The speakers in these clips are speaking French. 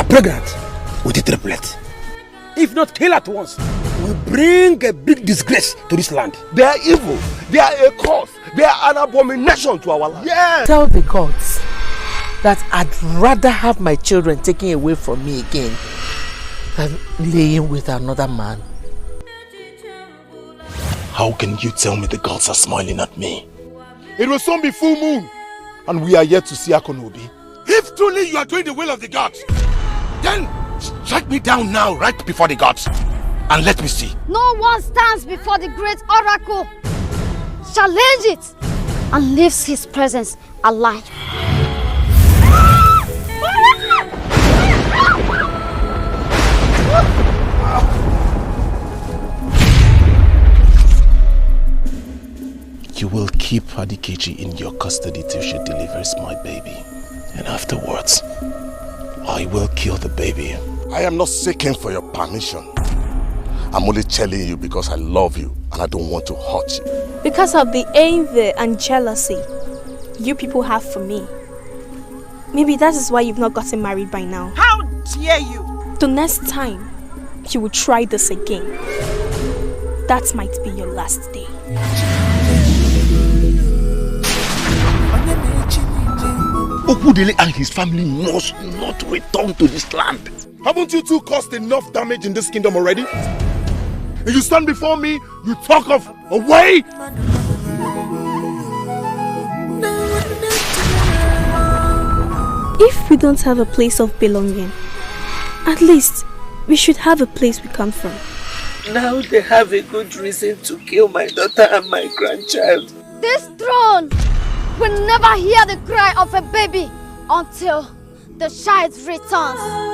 pregnant with a triplet. If not kill at once, we bring a big disgrace to this land. They are evil. They are a curse. They are an abomination to our land. Yes. Tell the gods that I'd rather have my children taken away from me again than laying with another man. How can you tell me the gods are smiling at me? It will soon be full moon, and we are yet to see Akonobi. If truly you are doing the will of the gods, then strike me down now, right before the gods, and let me see. No one stands before the great oracle, challenge it, and leaves his presence alive. You will keep Adikechi in your custody till she delivers my baby. And afterwards, I will kill the baby. I am not seeking for your permission. I'm only telling you because I love you and I don't want to hurt you. Because of the envy and jealousy you people have for me. Maybe that is why you've not gotten married by now. How dare you! The next time you will try this again, that might be your last day. Okudele and his family must not return to this land. Haven't you two caused enough damage in this kingdom already? And you stand before me, you talk of a way? If we don't have a place of belonging, at least we should have a place we come from. Now they have a good reason to kill my daughter and my grandchild. This throne will never hear the cry of a baby until the child returns.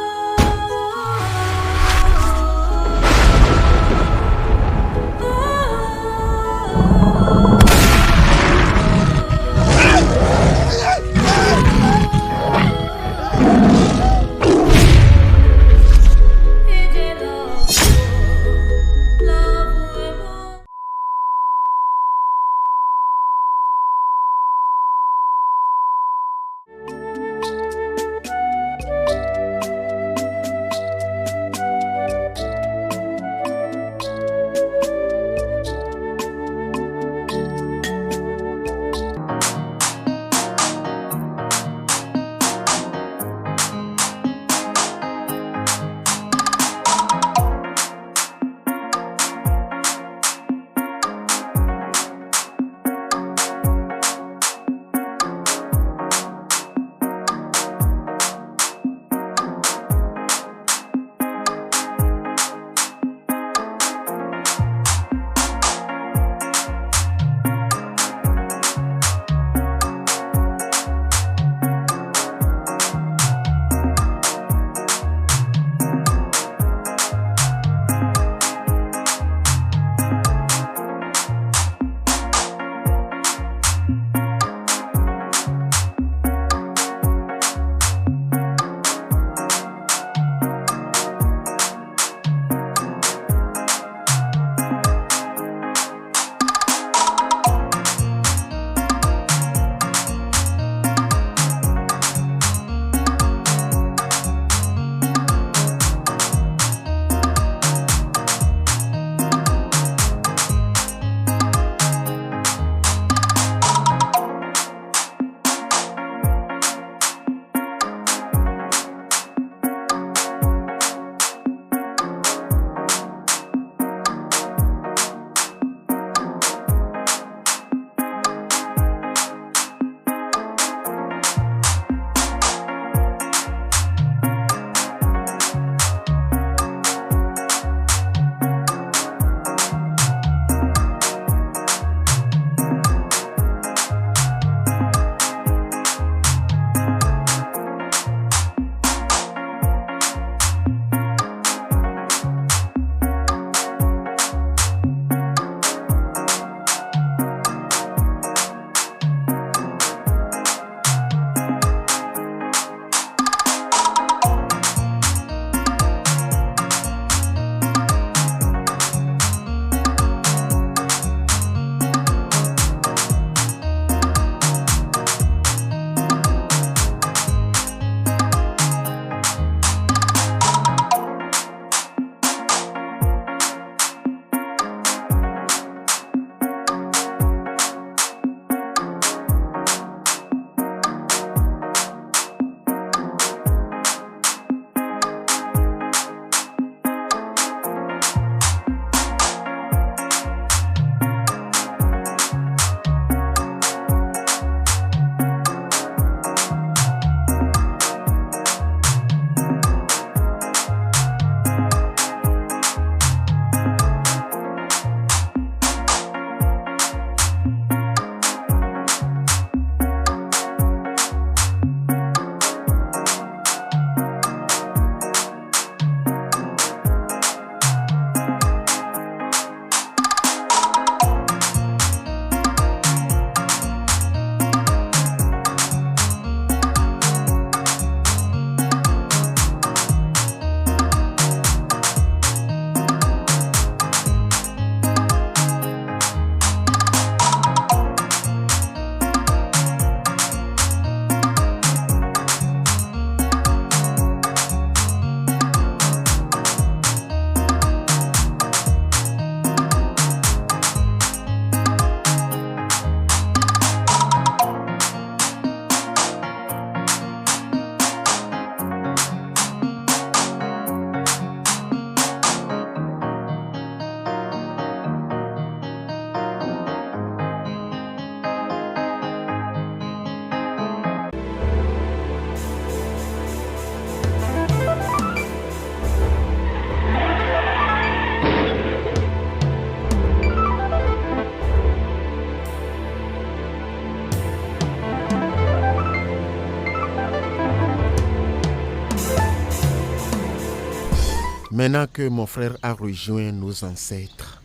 Maintenant que mon frère a rejoint nos ancêtres,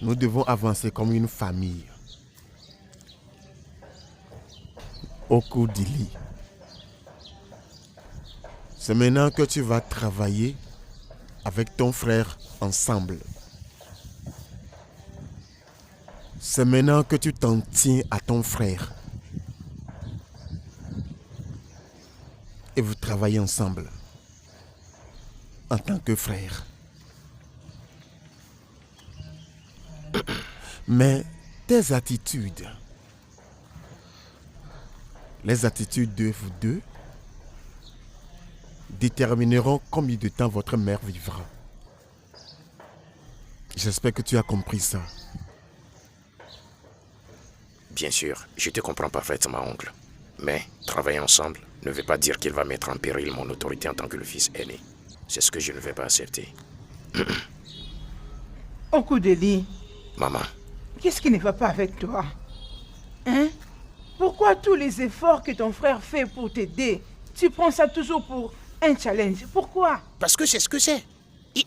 nous devons avancer comme une famille. Okodili, c'est maintenant que tu vas travailler avec ton frère ensemble. C'est maintenant que tu t'en tiens à ton frère. Et vous travaillez ensemble en tant que frères. Mais tes attitudes, les attitudes de vous deux, détermineront combien de temps votre mère vivra. J'espère que tu as compris ça. Bien sûr, je te comprends parfaitement, oncle. Mais travailler ensemble ne veut pas dire qu'il va mettre en péril mon autorité en tant que le fils aîné. C'est ce que je ne vais pas accepter. Okodili. Maman. Qu'est-ce qui ne va pas avec toi? Hein? Pourquoi tous les efforts que ton frère fait pour t'aider, tu prends ça toujours pour un challenge? Pourquoi? Parce que c'est ce que c'est.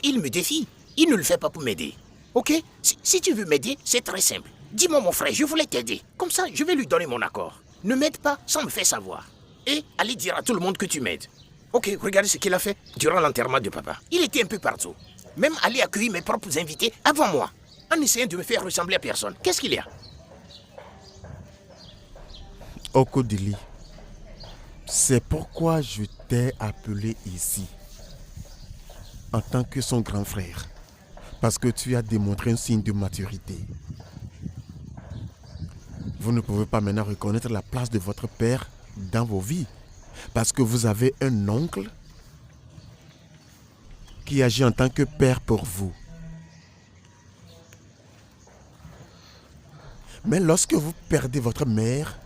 Il me défie. Il ne le fait pas pour m'aider. Ok? Si tu veux m'aider, c'est très simple. Dis-moi mon frère, je voulais t'aider. Comme ça, je vais lui donner mon accord. Ne m'aide pas sans me faire savoir. Et allez dire à tout le monde que tu m'aides. Ok, regardez ce qu'il a fait durant l'enterrement de papa. Il était un peu partout. Même aller accueillir mes propres invités avant moi. En essayant de me faire ressembler à personne. Qu'est-ce qu'il y a? Okodili, c'est pourquoi je t'ai appelé ici. En tant que son grand frère. Parce que tu as démontré un signe de maturité. Vous ne pouvez pas maintenant reconnaître la place de votre père dans vos vies. Parce que vous avez un oncle qui agit en tant que père pour vous. Mais lorsque vous perdez votre mère,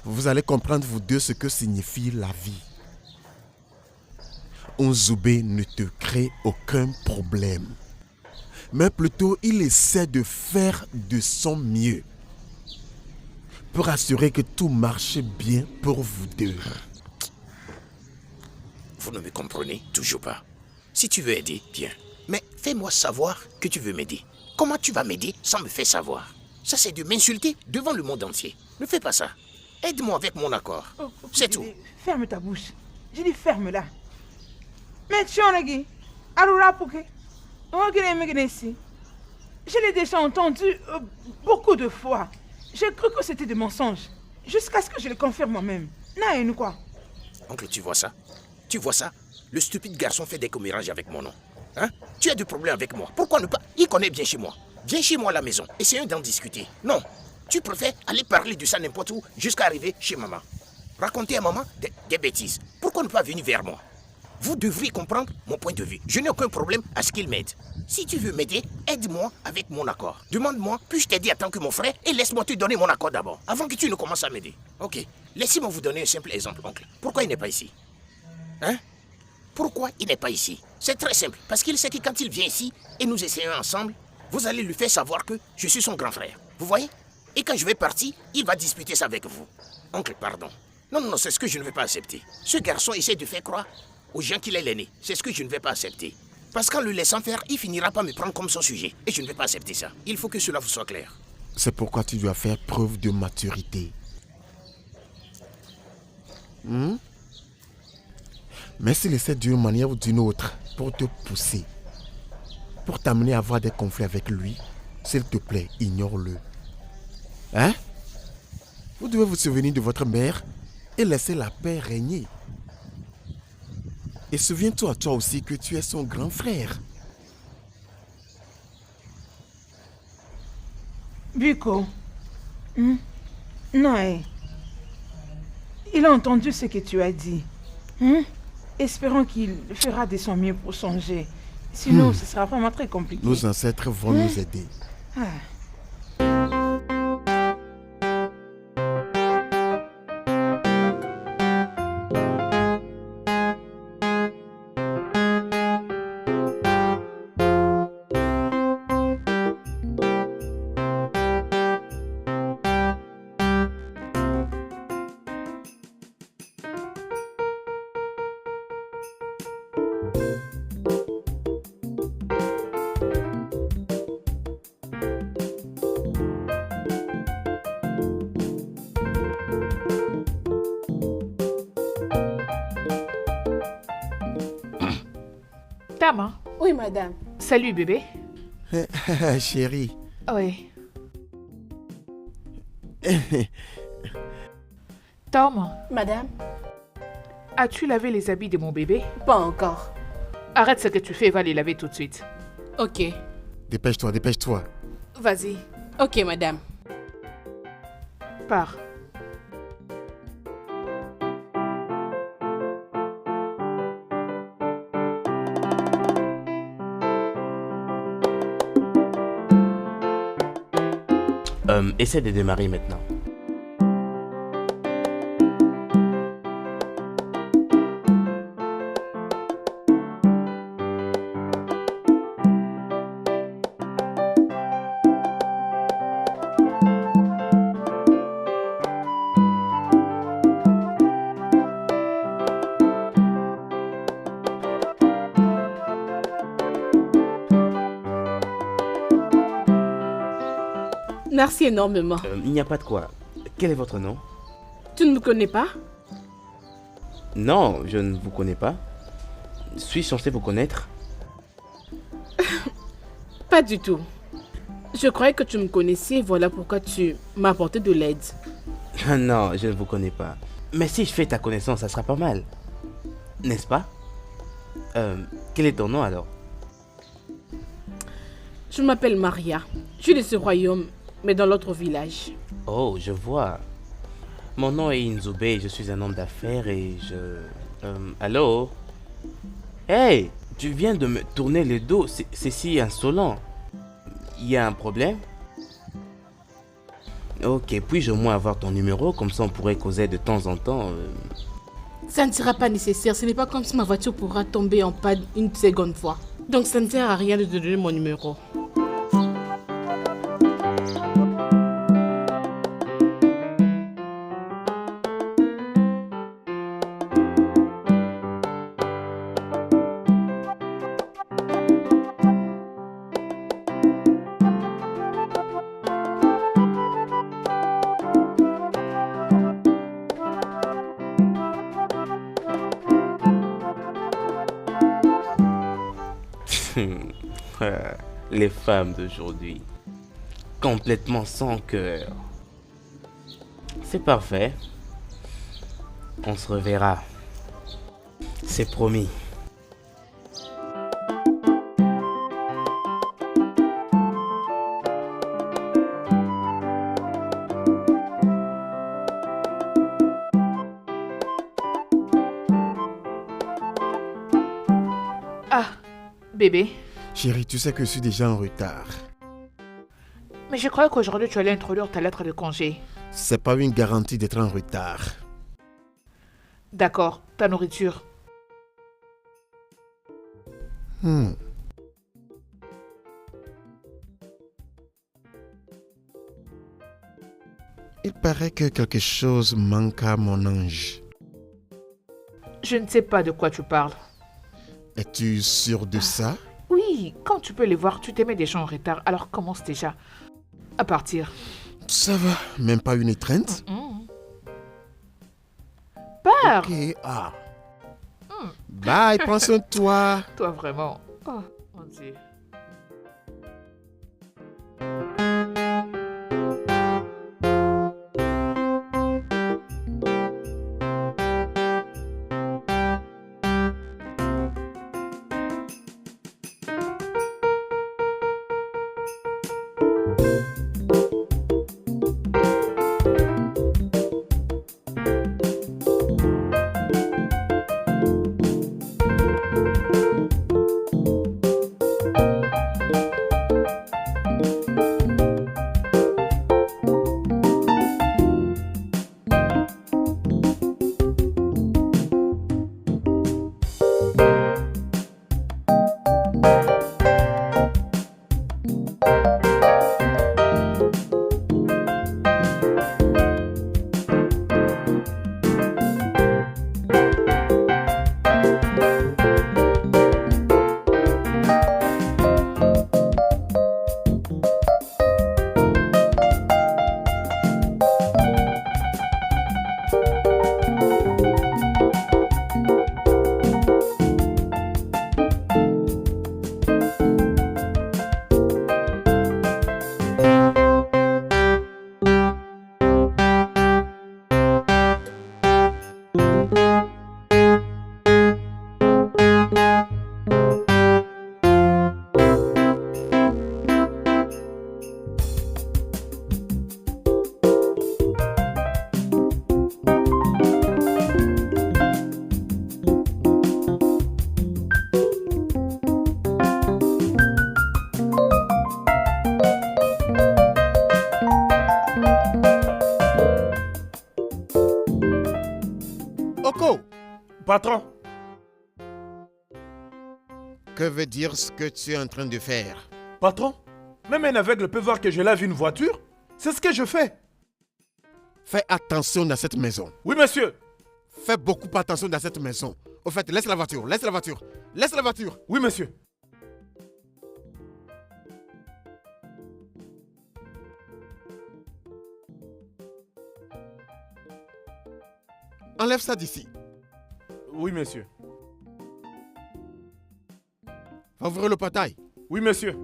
vous allez comprendre vous deux ce que signifie la vie. Nzube ne te crée aucun problème. Mais plutôt, il essaie de faire de son mieux pour assurer que tout marche bien pour vous deux. Vous ne me comprenez toujours pas. Si tu veux aider, bien. Mais fais-moi savoir que tu veux m'aider. Comment tu vas m'aider sans me faire savoir? Ça, c'est de m'insulter devant le monde entier. Ne fais pas ça. Aide-moi avec mon accord. C'est tout. Ferme ta bouche. J'ai dit ferme-la. Mais tu en as dit, Arura Pouke, je l'ai déjà entendu beaucoup de fois. J'ai cru que c'était des mensonges. Jusqu'à ce que je le confirme moi-même. Non, quoi? Oncle, tu vois ça? Tu vois ça? Le stupide garçon fait des commérages avec mon nom. Hein? Tu as des problèmes avec moi. Pourquoi ne pas? Il connaît bien chez moi. Viens chez moi à la maison. Essayons d'en discuter. Non. Tu préfères aller parler de ça n'importe où jusqu'à arriver chez maman. Raconter à maman des bêtises. Pourquoi ne pas venir vers moi? Vous devriez comprendre mon point de vue. Je n'ai aucun problème à ce qu'il m'aide. Si tu veux m'aider, aide-moi avec mon accord. Demande-moi, puis-je t'aider en tant que mon frère et laisse-moi te donner mon accord d'abord, avant que tu ne commences à m'aider. Ok, laissez-moi vous donner un simple exemple, oncle. Pourquoi il n'est pas ici? Hein? Pourquoi il n'est pas ici? C'est très simple, parce qu'il sait que quand il vient ici et nous essayons ensemble, vous allez lui faire savoir que je suis son grand frère. Vous voyez? Et quand je vais partir, il va disputer ça avec vous. Oncle, pardon. Non, c'est ce que je ne vais pas accepter. Ce garçon essaie de faire croire aux gens qu'il est l'aîné. C'est ce que je ne vais pas accepter. Parce qu'en le laissant faire, il finira par me prendre comme son sujet. Et je ne vais pas accepter ça. Il faut que cela vous soit clair. C'est pourquoi tu dois faire preuve de maturité. Mais s'il essaie d'une manière ou d'une autre pour te pousser, pour t'amener à avoir des conflits avec lui, s'il te plaît, ignore-le. Hein? Vous devez vous souvenir de votre mère et laisser la paix régner. Et souviens-toi toi aussi que tu es son grand frère. Biko. Non, il a entendu ce que tu as dit. Espérons qu'il fera de son mieux pour changer. Sinon, ce sera vraiment très compliqué. Nos ancêtres vont nous aider. Oui, madame. Salut, bébé. Chérie. Oui. Tom, Madame? as-tu lavé les habits de mon bébé? Pas encore. Arrête ce que tu fais, va les laver tout de suite. Ok. Dépêche-toi, dépêche-toi. Vas-y, Ok, madame. pars. Essaie de démarrer maintenant. Merci énormément. Il n'y a pas de quoi. Quel est votre nom? Tu ne me connais pas? Non, je ne vous connais pas. Suis-je censé vous connaître? Pas du tout. Je croyais que tu me connaissais, voilà pourquoi tu m'as apporté de l'aide. Non, je ne vous connais pas. Mais si je fais ta connaissance, ça sera pas mal. N'est-ce pas? Quel est ton nom alors? Je m'appelle Maria. Je suis de ce royaume, mais dans l'autre village. Oh, je vois. Mon nom est Inzube, je suis un homme d'affaires et je... allô? Hey, tu viens de me tourner le dos, c'est si insolent. Il y a un problème? Ok, puis-je au moins avoir ton numéro, comme ça on pourrait causer de temps en temps. Ça ne sera pas nécessaire, ce n'est pas comme si ma voiture pourra tomber en panne une seconde fois. Donc ça ne sert à rien de te donner mon numéro. Les femmes d'aujourd'hui, complètement sans cœur. C'est parfait. On se reverra. C'est promis. Ah, bébé. Chérie, tu sais que je suis déjà en retard. Mais je croyais qu'aujourd'hui tu allais introduire ta lettre de congé. C'est pas une garantie d'être en retard. D'accord, ta nourriture. Il paraît que quelque chose manque à mon ange. Je ne sais pas de quoi tu parles. Es-tu sûr de ça? Oui, quand tu peux les voir, tu t'aimais déjà en retard, alors commence déjà à partir. Ça va, même pas une étreinte? Pars. Ok, ah. Bye, prends soin de toi. Toi vraiment. Oh, mon Dieu. Patron. Que veut dire ce que tu es en train de faire? Patron, même un aveugle peut voir que je lave une voiture. C'est ce que je fais. Fais attention dans cette maison. Oui, monsieur. Fais beaucoup attention dans cette maison. Au fait, laisse la voiture, laisse la voiture, laisse la voiture. Oui, monsieur. Enlève ça d'ici. Oui, monsieur. Va ouvrir le portail. Oui, monsieur.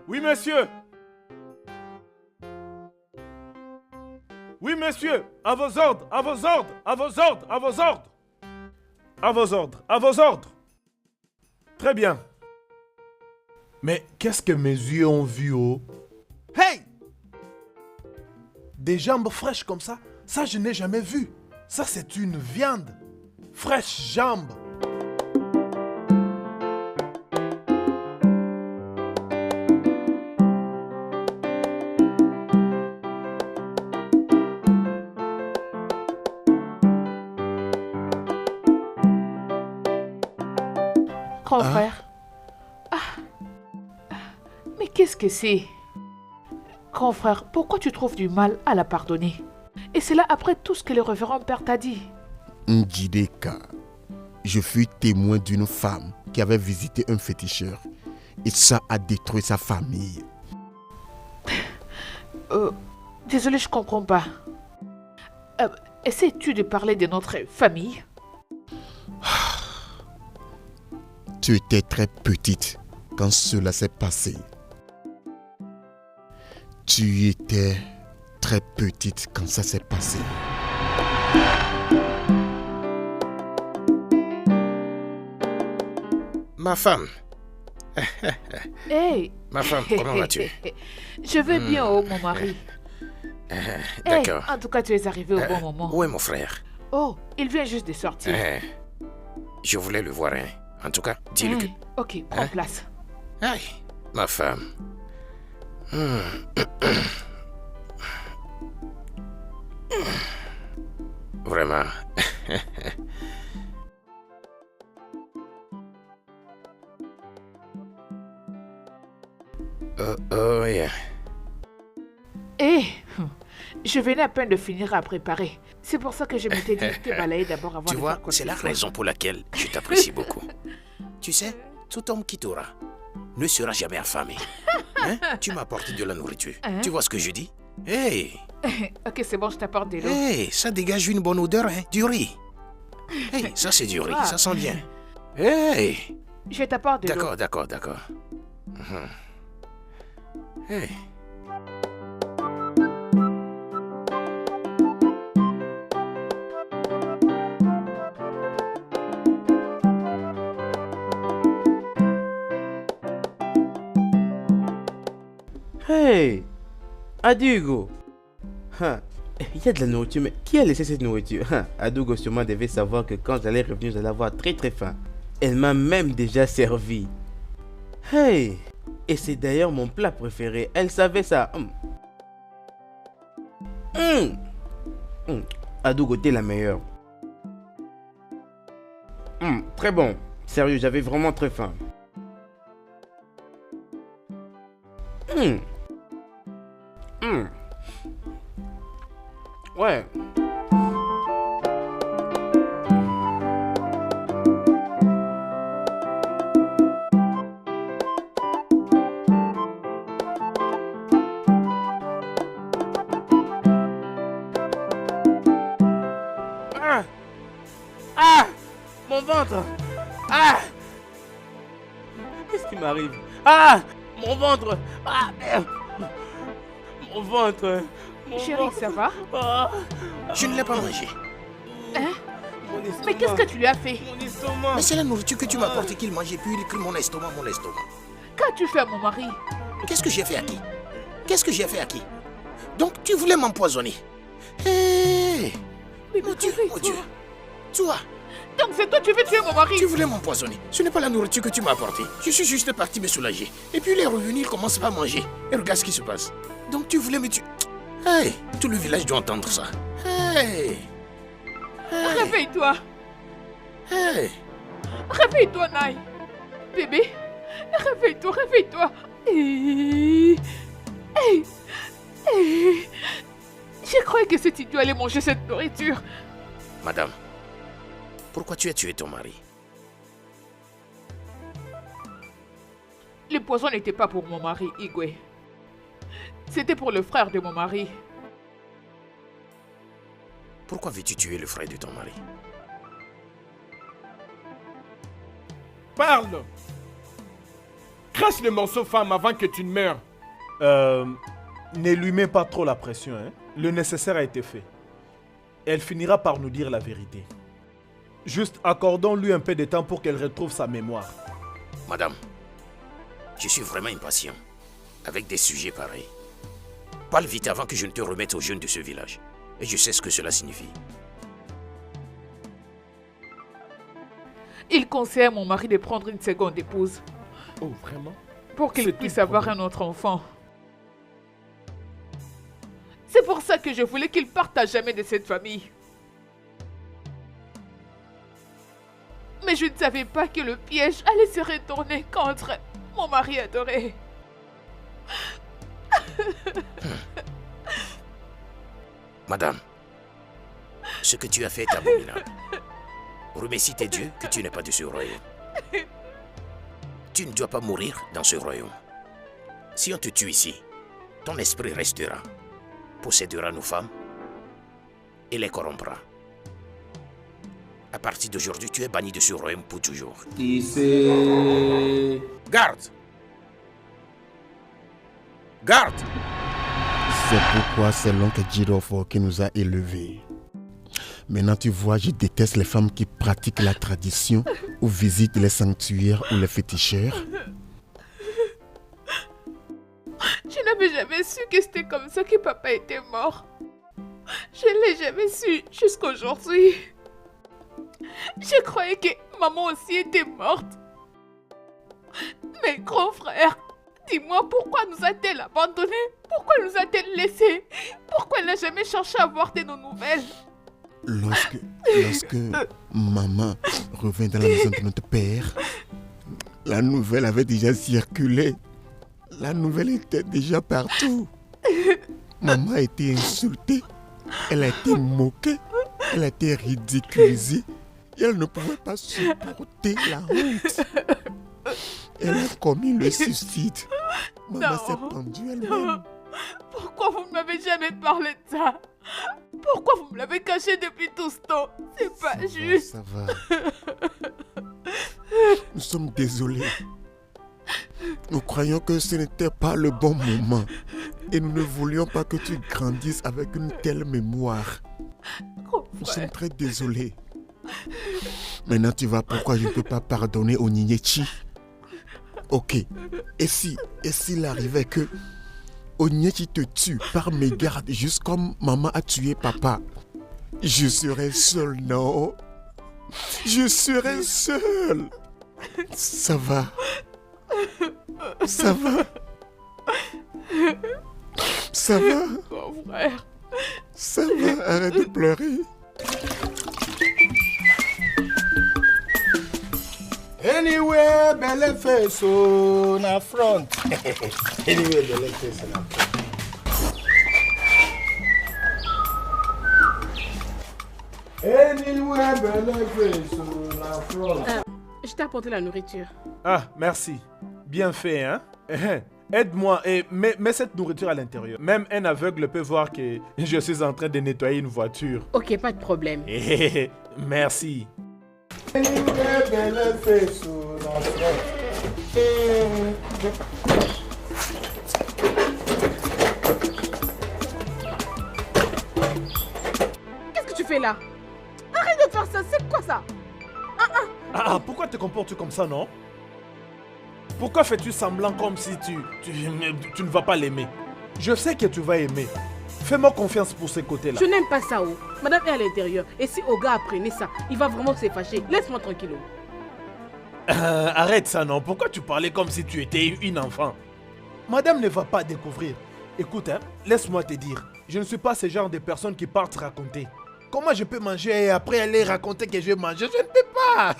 Oui, monsieur. Oui, monsieur. À vos ordres, à vos ordres, à vos ordres, à vos ordres. À vos ordres, à vos ordres. Très bien. Mais qu'est-ce que mes yeux ont vu, oh? Hey! Des jambes fraîches comme ça je n'ai jamais vu. Ça, c'est une viande. Fraîche jambe. Grand frère. Mais qu'est-ce que c'est? Grand frère, pourquoi tu trouves du mal à la pardonner? Et c'est là après tout ce que le révérend père t'a dit. Njideka, je fus témoin d'une femme qui avait visité un féticheur. Et ça a détruit sa famille. Désolé, je comprends pas. Essaies-tu de parler de notre famille? Tu étais très petite quand cela s'est passé. Tu étais très petite quand ça s'est passé. Ma femme. Hey. Ma femme, comment vas-tu? Je vais bien, oh mon mari. D'accord. Hey, en tout cas, tu es arrivé au bon moment. Où est mon frère? Oh, il vient juste de sortir. Je voulais le voir, hein. En tout cas, dis-lui que... Ok, prends place. Aïe, ma femme. Vraiment. Oh, yeah. Je venais à peine de finir à préparer. C'est pour ça que je m'étais dit de balayer d'abord avant de Tu vois, faire quoi c'est que la ce soit. raison pour laquelle je t'apprécie beaucoup. Tu sais, tout homme qui t'aura ne sera jamais affamé. Hein? Tu m'apportes de la nourriture. Hein? Tu vois ce que je dis? Hey! Ok, c'est bon, je t'apporte de l'eau. Hey, ça dégage une bonne odeur, hein? Du riz. Hey, ça c'est du riz, Ah. ça sent bien. Hey! Je t'apporte de l'eau. D'accord, d'accord, d'accord. Hey. Hey, Adugo. Il y a de la nourriture, mais qui a laissé cette nourriture? Adugo sûrement devait savoir que quand j'allais revenir, j'allais avoir très très faim. Elle m'a même déjà servi. Hey, et c'est d'ailleurs mon plat préféré. Elle savait ça. Adugo, t'es la meilleure. Très bon. Sérieux, j'avais vraiment très faim. Ouais. Ah! Qu'est-ce qui m'arrive? Ah! Mon ventre! Ah, merde! Mon ventre! Chérie, ça va? Ah. Je ne l'ai pas mangé. Hein? Mon estomac. Mais qu'est-ce que tu lui as fait? Mon estomac. Mais c'est la nourriture que tu m'as apportée qu'il mangeait, puis il crie mon estomac. Qu'as-tu fait à mon mari? Qu'est-ce que j'ai fait à qui? Qu'est-ce que j'ai fait à qui? Donc tu voulais m'empoisonner? Hé! Mais Mon Dieu, mon Dieu. Toi, donc c'est toi qui veux tuer mon mari? tu voulais m'empoisonner. Ce n'est pas la nourriture que tu m'as apportée. Je suis juste parti me soulager. Et puis il est revenu, il commence pas à manger. Et regarde ce qui se passe. Donc tu voulais me tuer. Hey! Tout le village doit entendre ça. Hey! Hey! Réveille-toi. Hey! Réveille-toi, Naï. Bébé, réveille-toi, réveille-toi. Hey. Je croyais que cet idiot allait manger cette nourriture. Madame, pourquoi tu as tué ton mari? Le poison n'était pas pour mon mari, Igwe. C'était pour le frère de mon mari. Pourquoi veux-tu tuer le frère de ton mari? Parle! Crache le morceau, femme, avant que tu ne meures. Ne lui mets pas trop la pression, hein. Le nécessaire a été fait. Elle finira par nous dire la vérité. Juste accordons-lui un peu de temps pour qu'elle retrouve sa mémoire. Madame, je suis vraiment impatient avec des sujets pareils. Parle vite avant que je ne te remette aux jeunes de ce village. Et je sais ce que cela signifie. Il conseille à mon mari de prendre une seconde épouse. Oh, vraiment? Pour qu'il C'est puisse tout le avoir un autre enfant. C'est pour ça que je voulais qu'il parte à jamais de cette famille. Mais je ne savais pas que le piège allait se retourner contre mon mari adoré. Madame, ce que tu as fait est abominable. Remercie tes dieux que tu n'es pas de ce royaume. Tu ne dois pas mourir dans ce royaume. Si on te tue ici, ton esprit restera, possédera nos femmes et les corrompra. À partir d'aujourd'hui, tu es banni de ce royaume pour toujours. Garde! Garde! C'est pourquoi c'est l'oncle Jirofo qui nous a élevés. Maintenant, tu vois, je déteste les femmes qui pratiquent la tradition ou visitent les sanctuaires ou les féticheurs. Je n'avais jamais su que c'était comme ça que papa était mort. Je ne l'ai jamais su jusqu'aujourd'hui. Je croyais que maman aussi était morte. Mais grand frère, dis-moi pourquoi nous a-t-elle abandonnés? Pourquoi nous a-t-elle laissés? Pourquoi elle n'a jamais cherché à avoir de nos nouvelles? Lorsque maman revint dans la maison de notre père, la nouvelle avait déjà circulé. La nouvelle était déjà partout. Maman a été insultée, elle a été moquée, elle a été ridiculisée et elle ne pouvait pas supporter la honte. Elle a commis le suicide. Maman s'est pendue elle-même. Pourquoi vous ne m'avez jamais parlé de ça? Pourquoi vous me l'avez caché depuis tout ce temps? C'est pas juste. Ça va. Nous sommes désolés. Nous croyons que ce n'était pas le bon moment. Et nous ne voulions pas que tu grandisses avec une telle mémoire. Nous sommes très désolés. Maintenant tu vois pourquoi je ne peux pas pardonner au Onyinyechi. Ok. Et s'il arrivait que Onyinyechi te tue par mégarde, juste comme maman a tué papa, je serais seul, non? Je serais seul. Ça va. Ça va. Ça va. Mon frère. Ça va, arrête de pleurer. Anywhere, belly face on a front. Anywhere, belly face on a front. Anywhere, belly face on a front. Je t'ai apporté la nourriture. Ah, merci. Bien fait, hein? Aide-moi et mets cette nourriture à l'intérieur. Même un aveugle peut voir que je suis en train de nettoyer une voiture. Ok, pas de problème. Merci. Qu'est-ce que tu fais là? Arrête de faire ça, c'est quoi ça? Pourquoi te comportes-tu comme ça, non? Pourquoi fais-tu semblant comme si tu ne vas pas l'aimer? Je sais que tu vas aimer. Fais-moi confiance pour ces côtés-là. Je n'aime pas ça, oh. Madame est à l'intérieur. Et si Oga apprenait ça, il va vraiment se fâcher. Laisse-moi tranquille, oh. Arrête ça, non? Pourquoi tu parlais comme si tu étais une enfant? Madame ne va pas découvrir. Écoute, hein, laisse-moi te dire. Je ne suis pas ce genre de personne qui partent raconter. Comment je peux manger et après aller raconter que je mange? Je ne peux pas.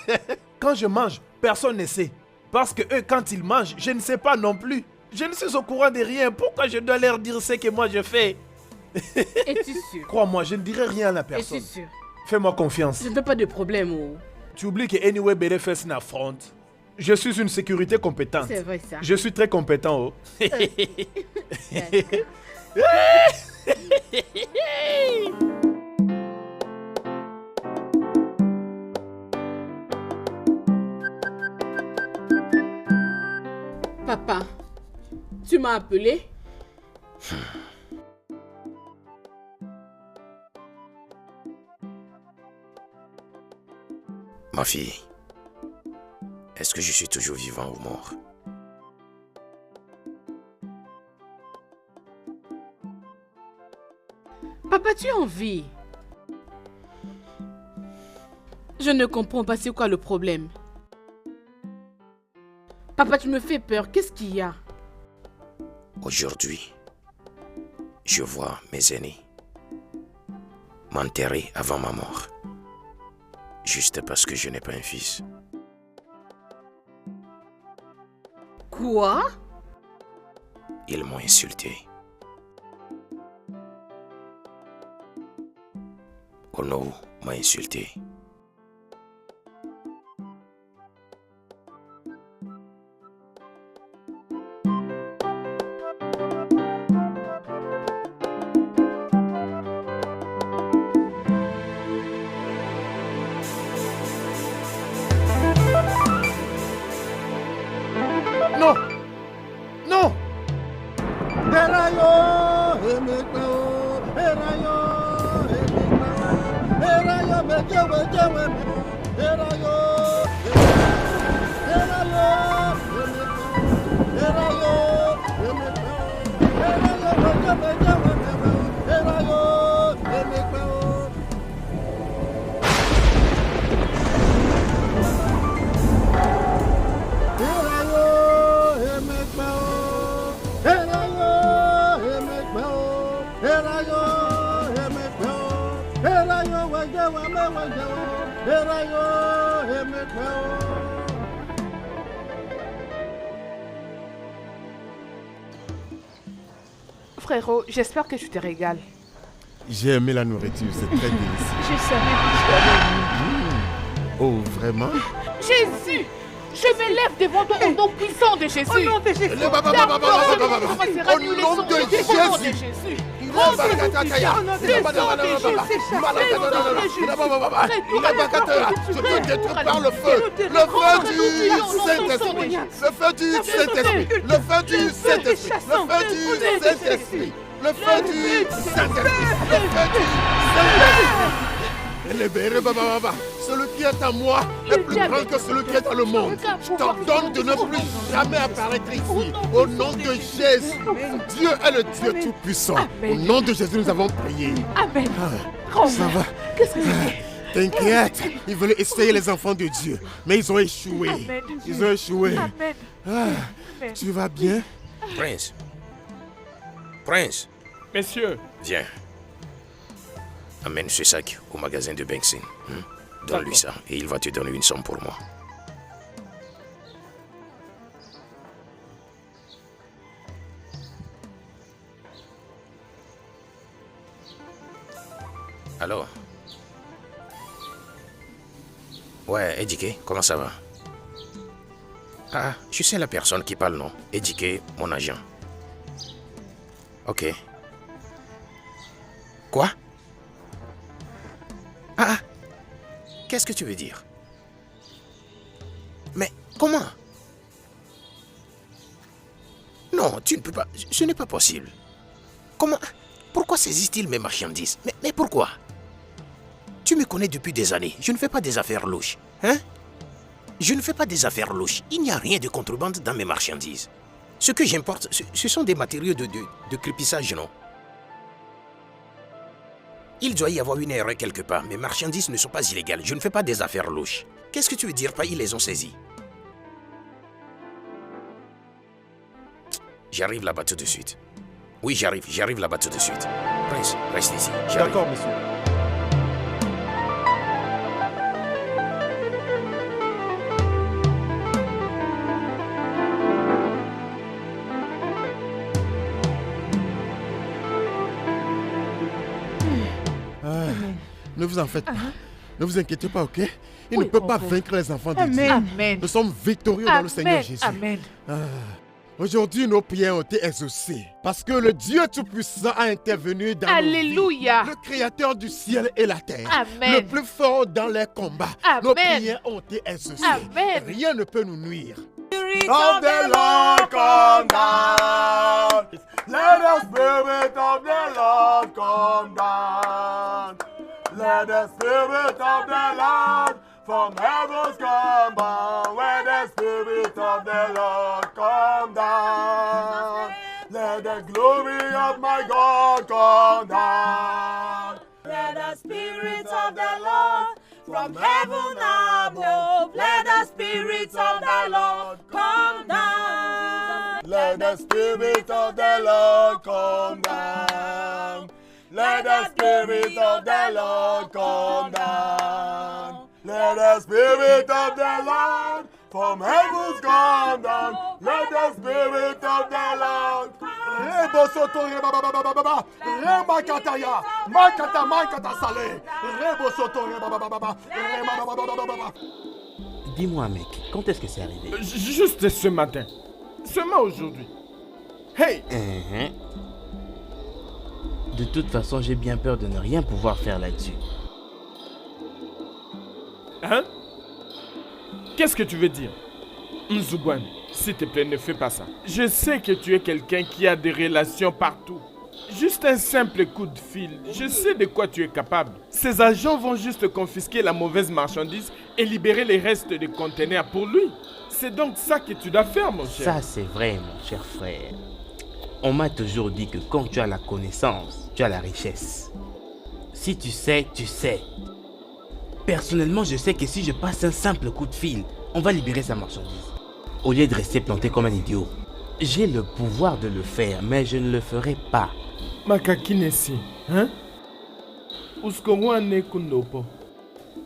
Quand je mange, personne ne sait. Parce que eux, quand ils mangent, je ne sais pas non plus. Je ne suis au courant de rien. Pourquoi je dois leur dire ce que moi je fais? Es-tu sûr? Crois-moi, je ne dirai rien à la personne. Es-tu sûr? Fais-moi confiance. Je ne veux pas de problème, oh. Tu oublies que Anyway Belefes n'affronte. Je suis une sécurité compétente. C'est vrai ça. Je suis très compétent, oh. Papa, tu m'as appelé? Ma fille, est-ce que je suis toujours vivant ou mort? Papa, tu es en vie. Je ne comprends pas c'est quoi le problème. Papa, tu me fais peur. Qu'est-ce qu'il y a? Aujourd'hui, je vois mes aînés m'enterrer avant ma mort. Juste parce que je n'ai pas un fils. Quoi? Ils m'ont insulté. Ono m'a insulté. Non! Non! Frérot, j'espère que tu te régales. J'ai aimé la nourriture, c'est très délicieux. Je savais que tu allais aimer. Oh, vraiment? Jésus! Je m'élève devant toi au nom puissant de Jésus. Au nom de Jésus. Au nom de Jésus. Je te détruis par le feu. Le feu du Saint-Esprit. Le feu du Saint-Esprit. Le feu du Saint-Esprit. Le feu du Saint-Esprit. Le feu du Saint-Esprit. Le feu du Saint-Esprit. Celui qui est à moi est plus grand que celui qui est dans le monde. Je t'ordonne de ne plus jamais apparaître ici. Au nom de Jésus. Dieu est le Dieu Tout-Puissant. Au nom de Jésus, nous avons prié. Amen. Ça va? Qu'est-ce que c'est? T'inquiète, ils veulent essayer les enfants de Dieu, mais ils ont échoué. Amen. Ils ont échoué. Amen. Ah, tu vas bien? Prince. Prince. Messieurs. Viens. Amène ce sac au magasin de Bengtson. Donne-lui ça et il va te donner une somme pour moi. Alors? Ouais, Edike, comment ça va? Ah, je sais la personne qui parle, non? Edike, mon agent. Ok. Quoi? Ah, qu'est-ce que tu veux dire? Mais comment? Non, tu ne peux pas. Ce n'est pas possible. Comment? Pourquoi saisit-il mes marchandises? Mais pourquoi? Tu me connais depuis des années. Je ne fais pas des affaires louches. Hein? Je ne fais pas des affaires louches. Il n'y a rien de contrebande dans mes marchandises. Ce que j'importe, ce sont des matériaux de crépissage, non? Il doit y avoir une erreur quelque part. Mes marchandises ne sont pas illégales. Je ne fais pas des affaires louches. Qu'est-ce que tu veux dire par ils les ont saisies? J'arrive là-bas tout de suite. Oui, j'arrive là-bas tout de suite. Prince, reste ici. D'accord, monsieur. Ne vous en faites pas. Ne vous inquiétez pas, ok? Il ne peut pas vaincre les enfants de Dieu. Amen. Nous sommes victorieux dans le Seigneur Jésus. Amen. Aujourd'hui, nos prières ont été exaucées. Parce que le Dieu Tout-Puissant a intervenu dans Alléluia. nos vies. Le Créateur du ciel et la terre. Amen. Le plus fort dans les combats. Amen. Nos prières ont été exaucées. Amen. Rien ne peut nous nuire. Of the Lord come down. Let the Spirit of the Lord come down. Let the Spirit of the Lord from heavens come down. Let the Spirit of the Lord come down. Let the glory of my God come down. Let the Spirit of the Lord from heaven above. Let the Spirit of the Lord come down. Let the Spirit of the Lord come down. Let the Spirit of the Lord come down. Let the Spirit of the Lord from heavens come down. Let the Spirit of the Lord. Rebo soto reba baba baba baba. Rema kataya. Makata makata sale. Rebo soto reba baba baba. Rema baba baba baba. Dis-moi, mec, quand est-ce que c'est arrivé? Juste ce matin. Seulement aujourd'hui. Hey! De toute façon, j'ai bien peur de ne rien pouvoir faire là-dessus. Hein? Qu'est-ce que tu veux dire? Nzugwan, s'il te plaît, ne fais pas ça. Je sais que tu es quelqu'un qui a des relations partout. Juste un simple coup de fil, je sais de quoi tu es capable. Ces agents vont juste confisquer la mauvaise marchandise et libérer les restes des conteneurs pour lui. C'est donc ça que tu dois faire, mon cher. Ça, c'est vrai, mon cher frère. On m'a toujours dit que quand tu as la connaissance, tu as la richesse. Si tu sais, tu sais. Personnellement, je sais que si je passe un simple coup de fil, on va libérer sa marchandise. Au lieu de rester planté comme un idiot. J'ai le pouvoir de le faire, mais je ne le ferai pas. Makakinesi, hein? Uskomwane kundopo.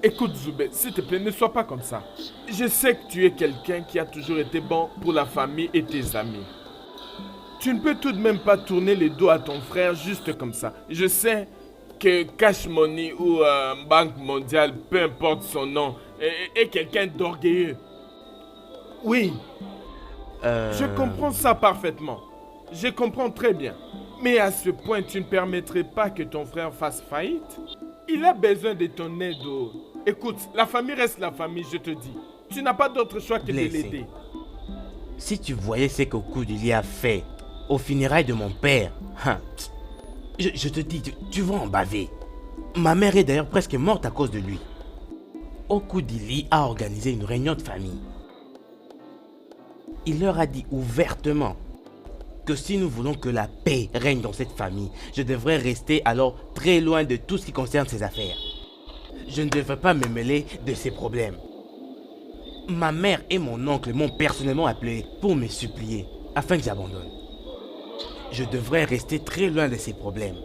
Écoute Zoubé, s'il te plaît, ne sois pas comme ça. Je sais que tu es quelqu'un qui a toujours été bon pour la famille et tes amis. Tu ne peux tout de même pas tourner les dos à ton frère juste comme ça. Je sais que Cash Money ou Banque Mondiale, peu importe son nom, est quelqu'un d'orgueilleux. Oui. Je comprends ça parfaitement. Je comprends très bien. Mais à ce point, tu ne permettrais pas que ton frère fasse faillite? Il a besoin de ton aide. Écoute, la famille reste la famille, je te dis. Tu n'as pas d'autre choix que de l'aider. Si tu voyais ce qu'Okudili a fait aux funérailles de mon père, je te dis, tu vas en baver. Ma mère est d'ailleurs presque morte à cause de lui. Okudili a organisé une réunion de famille. Il leur a dit ouvertement que si nous voulons que la paix règne dans cette famille, je devrais rester alors très loin de tout ce qui concerne ses affaires. Je ne devrais pas me mêler de ses problèmes. Ma mère et mon oncle m'ont personnellement appelé pour me supplier afin que j'abandonne. Je devrais rester très loin de ses problèmes.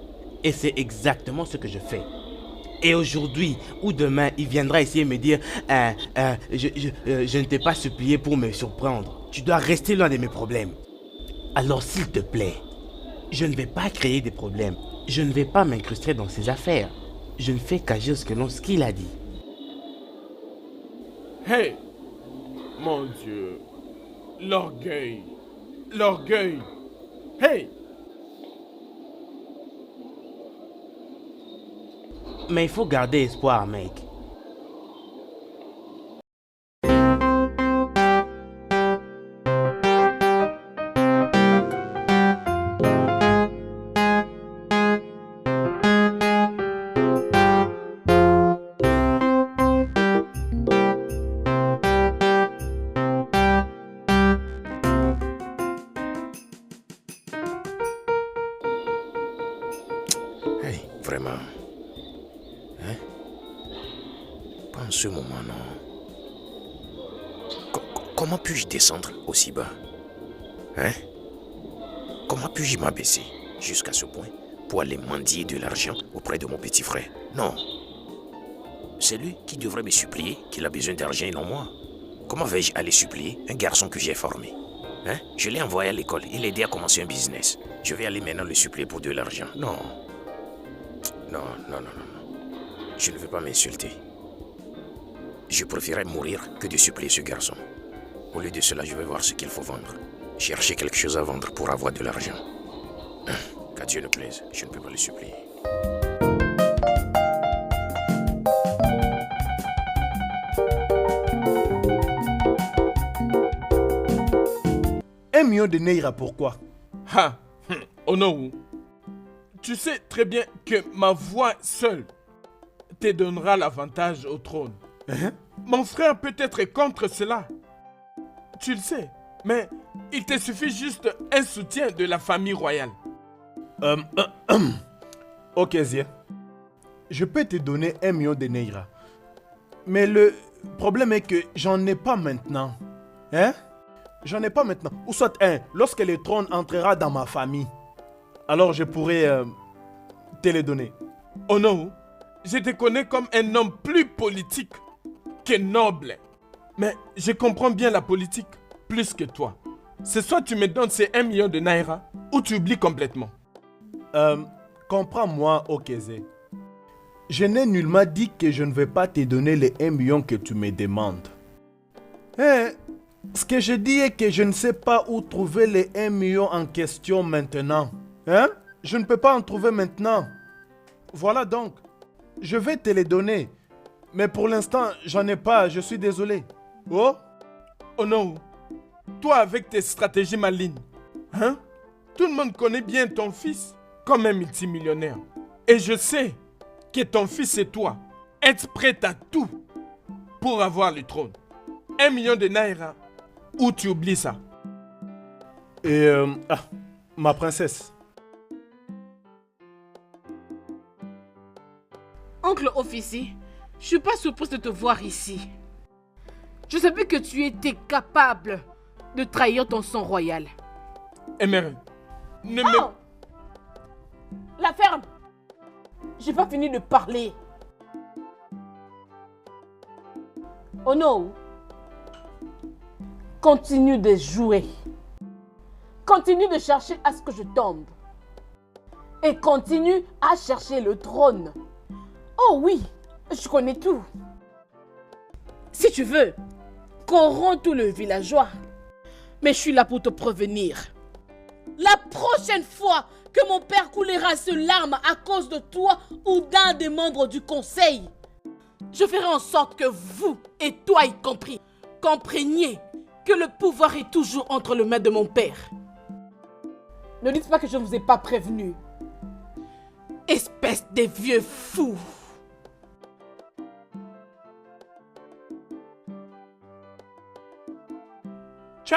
Et c'est exactement ce que je fais. Et aujourd'hui ou demain, il viendra essayer de me dire je ne t'ai pas supplié pour me surprendre. Tu dois rester loin de mes problèmes. Alors s'il te plaît, je ne vais pas créer des problèmes. Je ne vais pas m'incruster dans ses affaires. Je ne fais qu'agir selon ce qu'il a dit. Hey! Mon Dieu! L'orgueil! L'orgueil! Hey! Mais il faut garder espoir, mec. vraiment. Hein? Pas en ce moment, non. Comment puis-je descendre aussi bas? Hein? Comment puis-je m'abaisser jusqu'à ce point pour aller mendier de l'argent auprès de mon petit frère? Non. C'est lui qui devrait me supplier qu'il a besoin d'argent et non moi. Comment vais-je aller supplier un garçon que j'ai formé? Hein? Je l'ai envoyé à l'école, il a aidé à commencer un business. Je vais aller maintenant le supplier pour de l'argent. Non. Non. Je ne veux pas m'insulter. Je préférerais mourir que de supplier ce garçon. Au lieu de cela, je vais voir ce qu'il faut vendre. Chercher quelque chose à vendre pour avoir de l'argent. Qu'à Dieu ne plaise, je ne peux pas le supplier. $1 million de Naira, pourquoi? Onowu, tu sais très bien que ma voix seule te donnera l'avantage au trône. Mon frère peut être contre cela. Tu le sais, mais il te suffit juste un soutien de la famille royale. Ok, Zia. Je peux te donner $1 million de Naira. Mais le problème est que j'en ai pas maintenant. Hein? J'en ai pas maintenant. Ou soit lorsque le trône entrera dans ma famille, alors je pourrai te les donner. Oh non, je te connais comme un homme plus politique que noble. Mais je comprends bien la politique plus que toi. C'est soit tu me donnes ces $1 million de Naira ou tu oublies complètement. Comprends-moi, Okézé. Je n'ai nullement dit que je ne vais pas te donner les $1 million que tu me demandes. Ce que je dis est que je ne sais pas où trouver les $1 million en question maintenant. Je ne peux pas en trouver maintenant. Voilà donc. Je vais te les donner. Mais pour l'instant, j'en ai pas. Je suis désolé. Oh non. Toi avec tes stratégies malignes. Tout le monde connaît bien ton fils comme un multimillionnaire. Et je sais que ton fils et toi êtes prêts à tout pour avoir le trône. $1 million de Naira. Ou tu oublies ça? Et ma princesse. Oncle officier, je suis pas surprise de te voir ici. Je savais que tu étais capable de trahir ton sang royal. Emery, La ferme. J'ai pas fini de parler. Oh non. Continue de jouer. Continue de chercher à ce que je tombe. Et continue à chercher le trône. Oh oui, je connais tout. Si tu veux, corromps tout le villageois. Mais je suis là pour te prévenir. La prochaine fois que mon père coulera ses larmes à cause de toi ou d'un des membres du conseil, je ferai en sorte que vous, et toi y compris, compreniez que le pouvoir est toujours entre les mains de mon père. Ne dites pas que je ne vous ai pas prévenu. Espèce de vieux fous. Tchai!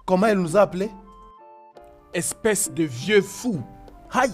Comment elle nous a appelés? Espèce de vieux fou. Aïe!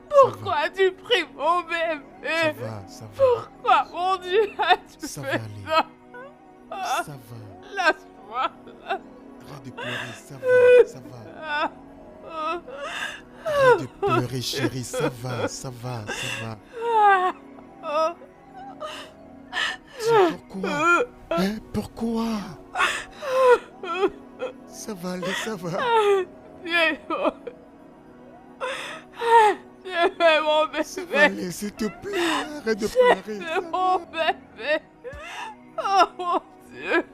Pourquoi tu pries mon bébé? Ça va. Pourquoi, mon Dieu, as-tu Ça fait va ça? Ça va. Lâche-moi. Arrête de pleurer, ça va. Arrête de pleurer, chérie, ça va. Pourquoi? Pourquoi? Ça va aller, ça va. Je fais mon bébé. Ça va aller, s'il te plaît, arrête de pleurer. C'est mon bébé. Oh mon Dieu.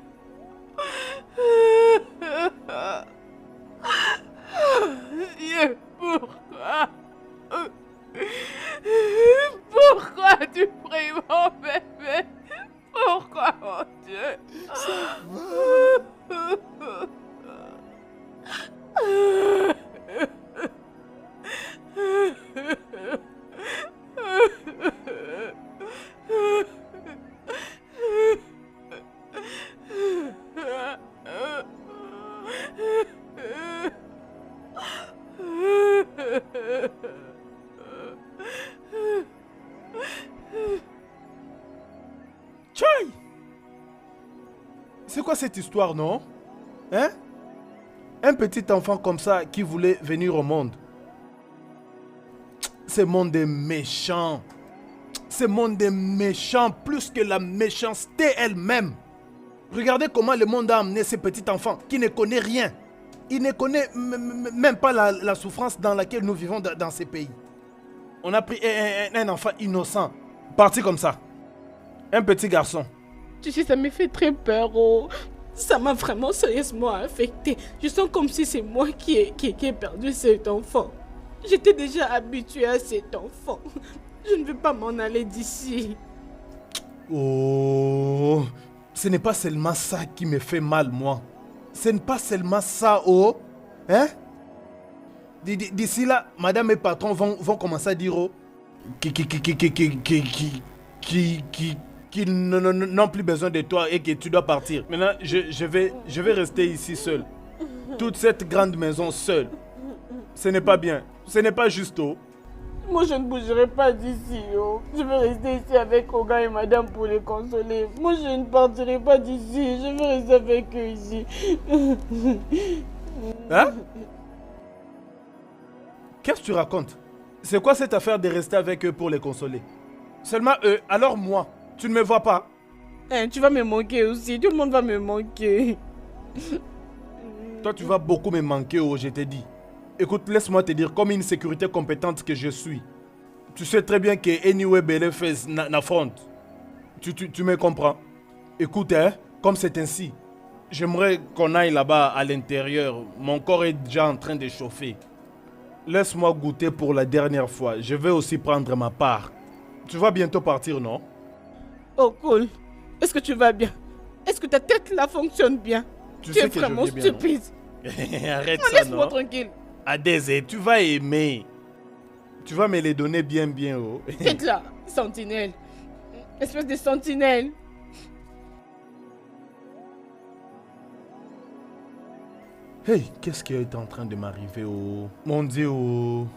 Dieu, pourquoi? Pourquoi tu pries mon bébé? Pourquoi, mon Dieu? Tchai! C'est quoi cette histoire, non? Hein? Un petit enfant comme ça qui voulait venir au monde. Ce monde est méchant. Ce monde est méchant plus que la méchanceté elle-même. Regardez comment le monde a amené ce petit enfant qui ne connaît rien. Il ne connaît même pas la souffrance dans laquelle nous vivons dans ces pays. On a pris un enfant innocent, parti comme ça. Un petit garçon. Tu sais, ça me fait très peur. Oh. Ça m'a vraiment sérieusement affecté. Je sens comme si c'est moi qui ai perdu cet enfant. J'étais déjà habituée à cet enfant. Je ne veux pas m'en aller d'ici. Oh, ce n'est pas seulement ça qui me fait mal, moi. Ce n'est pas seulement ça, oh. Hein? D'ici là, madame et patron vont commencer à dire, oh, qu'ils n'ont plus besoin de toi et que tu dois partir. Maintenant, je vais rester ici seul. Toute cette grande maison seule. Ce n'est pas bien. Ce n'est pas juste, oh. Moi, je ne bougerai pas d'ici, oh. Je vais rester ici avec Oga et madame pour les consoler. Moi, je ne partirai pas d'ici. Je vais rester avec eux ici. Hein? Qu'est-ce que tu racontes? C'est quoi cette affaire de rester avec eux pour les consoler? Seulement eux, alors moi, tu ne me vois pas? Tu vas me manquer aussi. Tout le monde va me manquer. Toi, tu vas beaucoup me manquer, oh, je t'ai dit. Écoute, laisse-moi te dire, comme une sécurité compétente que je suis, tu sais très bien que Anyway Belefes n'affronte. Tu me comprends? Écoute, hein, comme c'est ainsi, j'aimerais qu'on aille là-bas à l'intérieur. Mon corps est déjà en train de chauffer. Laisse-moi goûter pour la dernière fois. Je vais aussi prendre ma part. Tu vas bientôt partir, non? Oh, cool. Est-ce que tu vas bien? Est-ce que ta tête là fonctionne bien? Tu es vraiment stupide. Arrête ça, non? Laisse-moi tranquille. Adèse, tu vas aimer. Tu vas me les donner bien, oh. Tête là, sentinelle. Espèce de sentinelle. Hey, qu'est-ce qui est en train de m'arriver, oh? Mon Dieu, oh.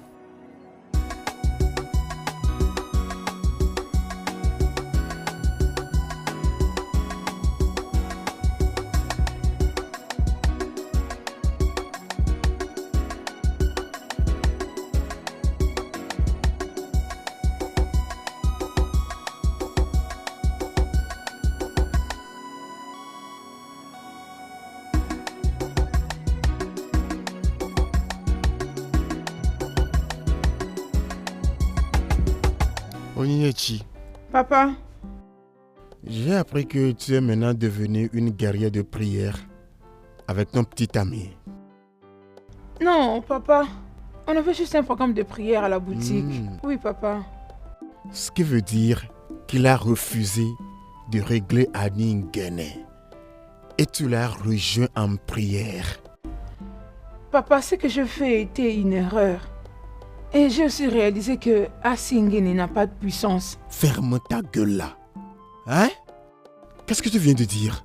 Onyinyechi. Papa. J'ai appris que tu es maintenant devenue une guerrière de prière avec ton petit ami. Non, papa. On avait juste un programme de prière à la boutique. Oui, papa. Ce qui veut dire qu'il a refusé de régler Annie Nguene. Et tu l'as rejoint en prière. Papa, ce que je fais était une erreur. Et j'ai aussi réalisé que Asingene n'a pas de puissance. Ferme ta gueule là. Hein? Qu'est-ce que tu viens de dire?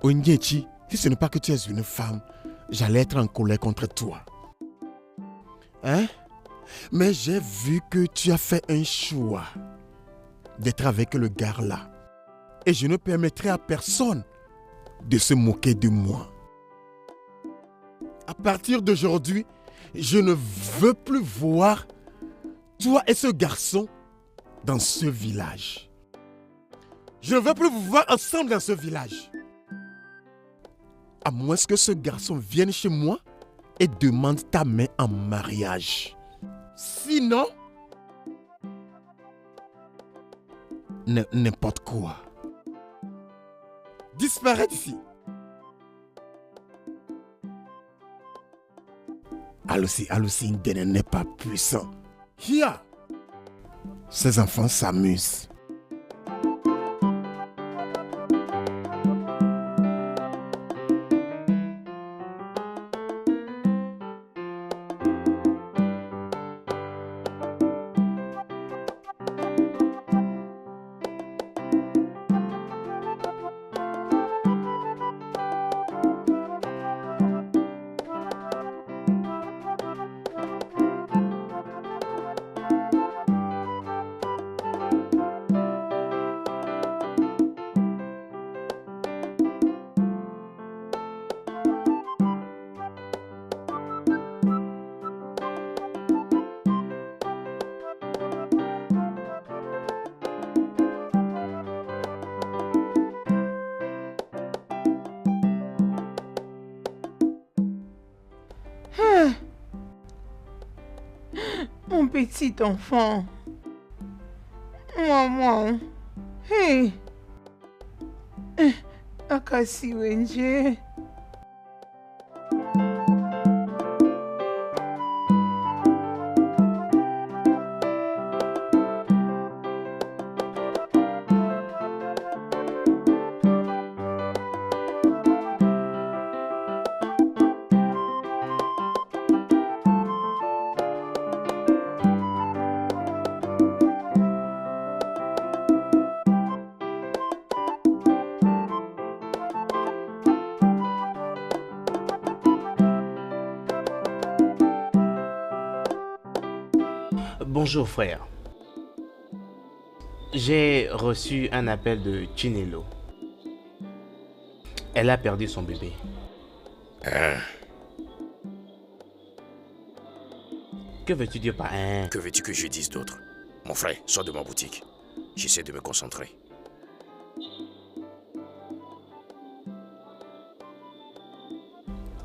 Onyinyechi, si ce n'est pas que tu es une femme, j'allais être en colère contre toi. Hein? Mais j'ai vu que tu as fait un choix d'être avec le gars là. Et je ne permettrai à personne de se moquer de moi. À partir d'aujourd'hui, je ne veux plus voir toi et ce garçon dans ce village. Je ne veux plus vous voir ensemble dans ce village. À moins que ce garçon vienne chez moi et demande ta main en mariage. Sinon, n'importe quoi. Disparaît d'ici. Alusi Nguene n'est pas puissant. Hier, Ces enfants s'amusent. Mon petit enfant. Maman. Hey. Akasi Wenje. Bonjour frère. J'ai reçu un appel de Chinelo. Elle a perdu son bébé. Que veux-tu dire par un? Que veux-tu que je dise d'autre? Mon frère, sors de ma boutique. J'essaie de me concentrer.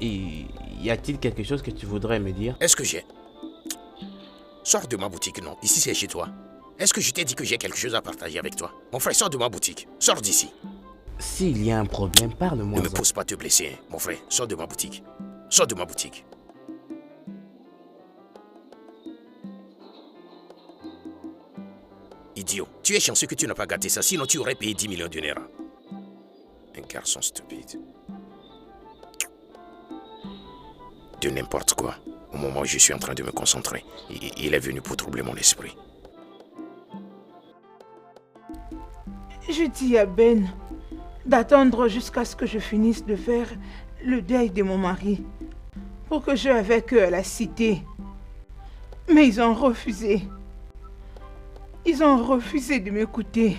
Et y a-t-il quelque chose que tu voudrais me dire? Est-ce que j'ai... Sors de ma boutique, non. Ici, c'est chez toi. Est-ce que je t'ai dit que j'ai quelque chose à partager avec toi? Mon frère, sors de ma boutique. Sors d'ici. S'il y a un problème, parle-moi. Ne me pose pas te blesser, hein. Mon frère, sors de ma boutique. Sors de ma boutique. Idiot, tu es chanceux que tu n'as pas gâté ça, sinon tu aurais payé 10 millions de naira. Un garçon stupide. De n'importe quoi. Au moment où je suis en train de me concentrer, il est venu pour troubler mon esprit. Je dis à Ben d'attendre jusqu'à ce que je finisse de faire le deuil de mon mari pour que j'aille avec eux à la cité. Mais ils ont refusé. Ils ont refusé de m'écouter.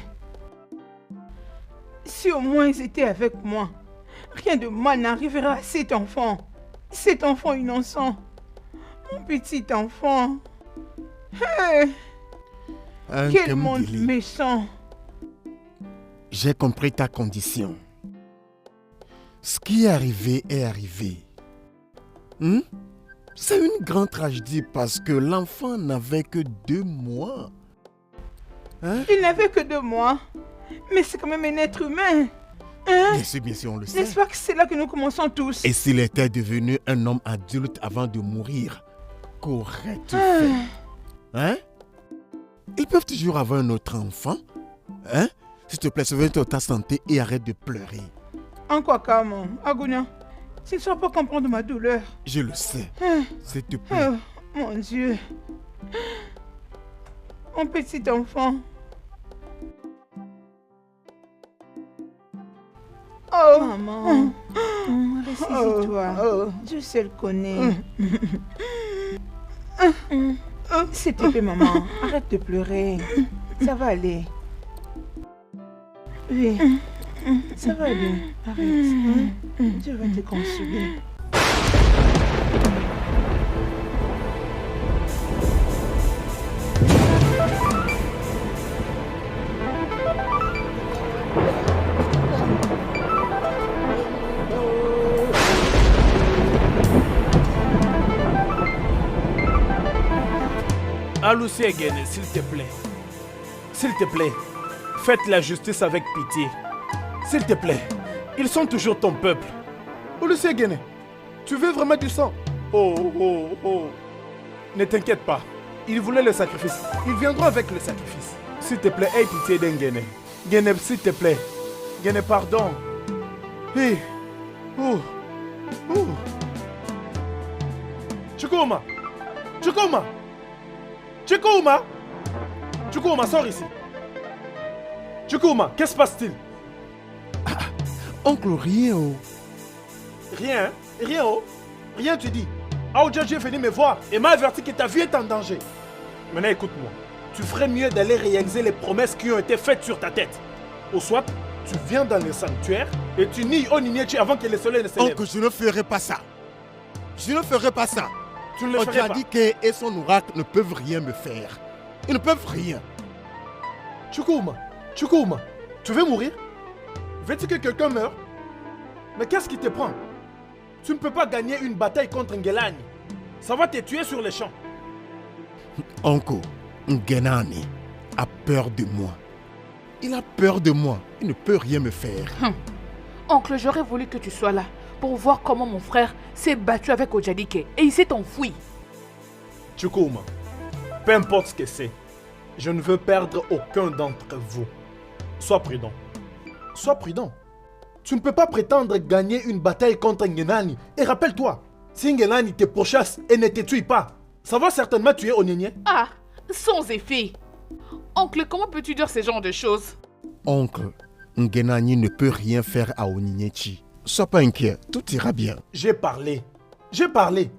Si au moins ils étaient avec moi, rien de mal n'arrivera à cet enfant. Cet enfant innocent. Mon petit enfant. Hey. Quel monde méchant. J'ai compris ta condition. Ce qui est arrivé est arrivé. C'est une grande tragédie parce que l'enfant n'avait que 2 mois. Il n'avait que 2 mois. Mais c'est quand même un être humain. Bien sûr, on le sait. N'est-ce pas que c'est là que nous commençons tous? Et s'il était devenu un homme adulte avant de mourir, qu'aurais-tu fait? Ils peuvent toujours avoir un autre enfant. S'il te plaît, souviens-toi de ta santé et arrête de pleurer. En quoi, Kamon? Agounia, tu ne sauras pas comprendre ma douleur. Je le sais. S'il te plaît. Mon Dieu. Mon petit enfant. Oh, maman. Ressaisis-toi. Dieu seul connaît. S'il te plaît, maman, arrête de pleurer. Ça va aller. Oui, ça va aller. Arrête. Dieu va te consoler. Alusi Egene, s'il te plaît. S'il te plaît, faites la justice avec pitié. S'il te plaît, ils sont toujours ton peuple. Alusi Egene, tu veux vraiment du sang? Oh. Ne t'inquiète pas, Ils voulaient le sacrifice. Ils viendront avec le sacrifice. S'il te plaît, aie pitié d'Engene. Gene, s'il te plaît. Gene, pardon. Hey. Oh. Oh. Chukwuma. Chukwuma. Chukwuma. Chukwuma, sors ici. Chukwuma, qu'est-ce qui se passe-t-il? Oncle, rien. Oh. Rien, hein? Rien, oh. Rien, tu dis. Aoudjadji est venu me voir et m'a averti que ta vie est en danger. Maintenant, écoute-moi. Tu ferais mieux d'aller réaliser les promesses qui ont été faites sur ta tête. Ou soit, tu viens dans le sanctuaire et tu nies Oniniechi avant que le soleil ne se lève. Oncle, je ne ferai pas ça. Je ne ferai pas ça. Tu ne le ferais pas. Odiadike et son oracle ne peuvent rien me faire. Ils ne peuvent rien. Chukwuma, tu veux mourir? Veux-tu que quelqu'un meure? Mais qu'est-ce qui te prend? Tu ne peux pas gagner une bataille contre Ngelani. Ça va te tuer sur les champs. Oncle, Ngenani a peur de moi. Il a peur de moi. Il ne peut rien me faire. Oncle, j'aurais voulu que tu sois là pour voir comment mon frère s'est battu avec Odiadike et il s'est enfui. Chukwuma, peu importe ce que c'est, je ne veux perdre aucun d'entre vous. Sois prudent. Sois prudent. Tu ne peux pas prétendre gagner une bataille contre Ngenani. Et rappelle-toi, si Ngenani te pourchasse et ne te tue pas, ça va certainement tuer Oninie. Ah, sans effet. Oncle, comment peux-tu dire ce genre de choses? Oncle, Ngenani ne peut rien faire à Oniniechi. Sois pas inquiet, tout ira bien. J'ai parlé. J'ai parlé.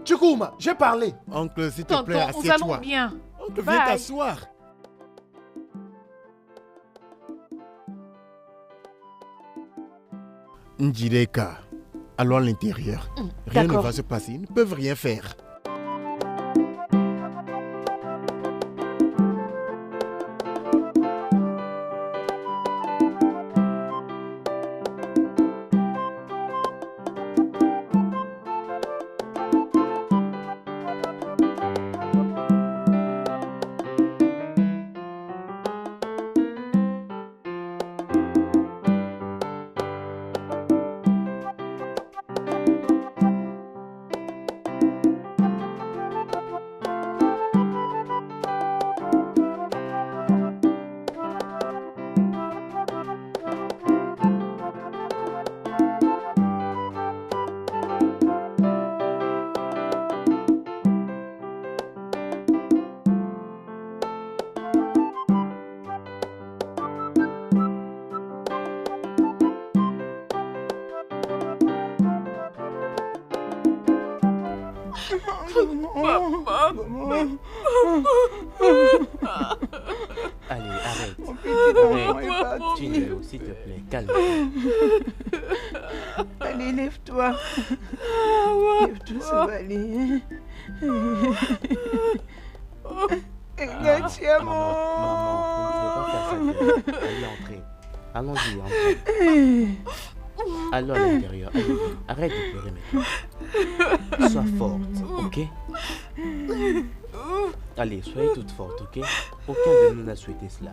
Chukwuma, j'ai parlé. Oncle, s'il te plaît, assieds-toi. Nous allons bien. Oncle, viens t'asseoir. Njireka, allons à l'intérieur. Rien ne va se passer, ils ne peuvent rien faire. Allez, arrête. Tinyo, s'il te plaît, calme-toi. Allez, lève-toi. Lève-toi, ça va aller. Maman, on ne peut pas faire ça. Allez, entrez. Allons-y, entrez. Allons à l'intérieur. Arrête de pleurer maintenant. Sois forte, ok? Allez, soyez toute forte, ok? Aucun de nous n'a souhaité cela.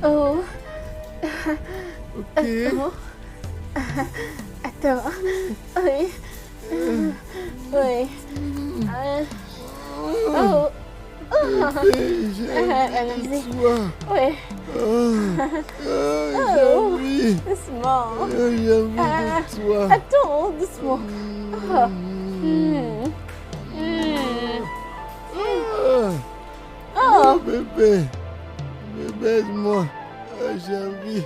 Oh. Ok. Attends. Oui. Oui. Oh. Allons-y. Oui. J'ai envie. Doucement. J'ai envie de toi. Attends, doucement. Oh, bébé. Bébé, aide-moi. J'ai envie.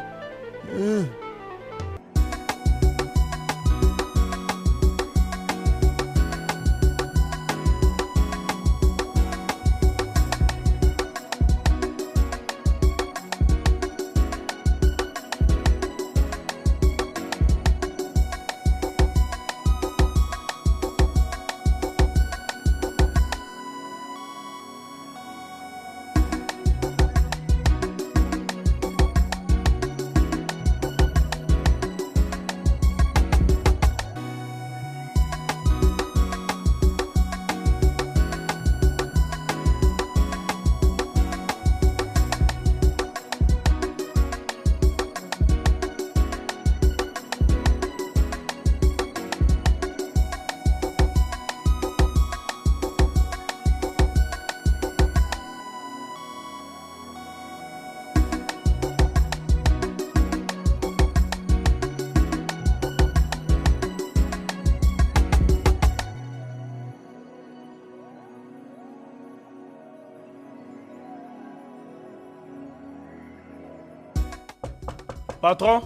Patron?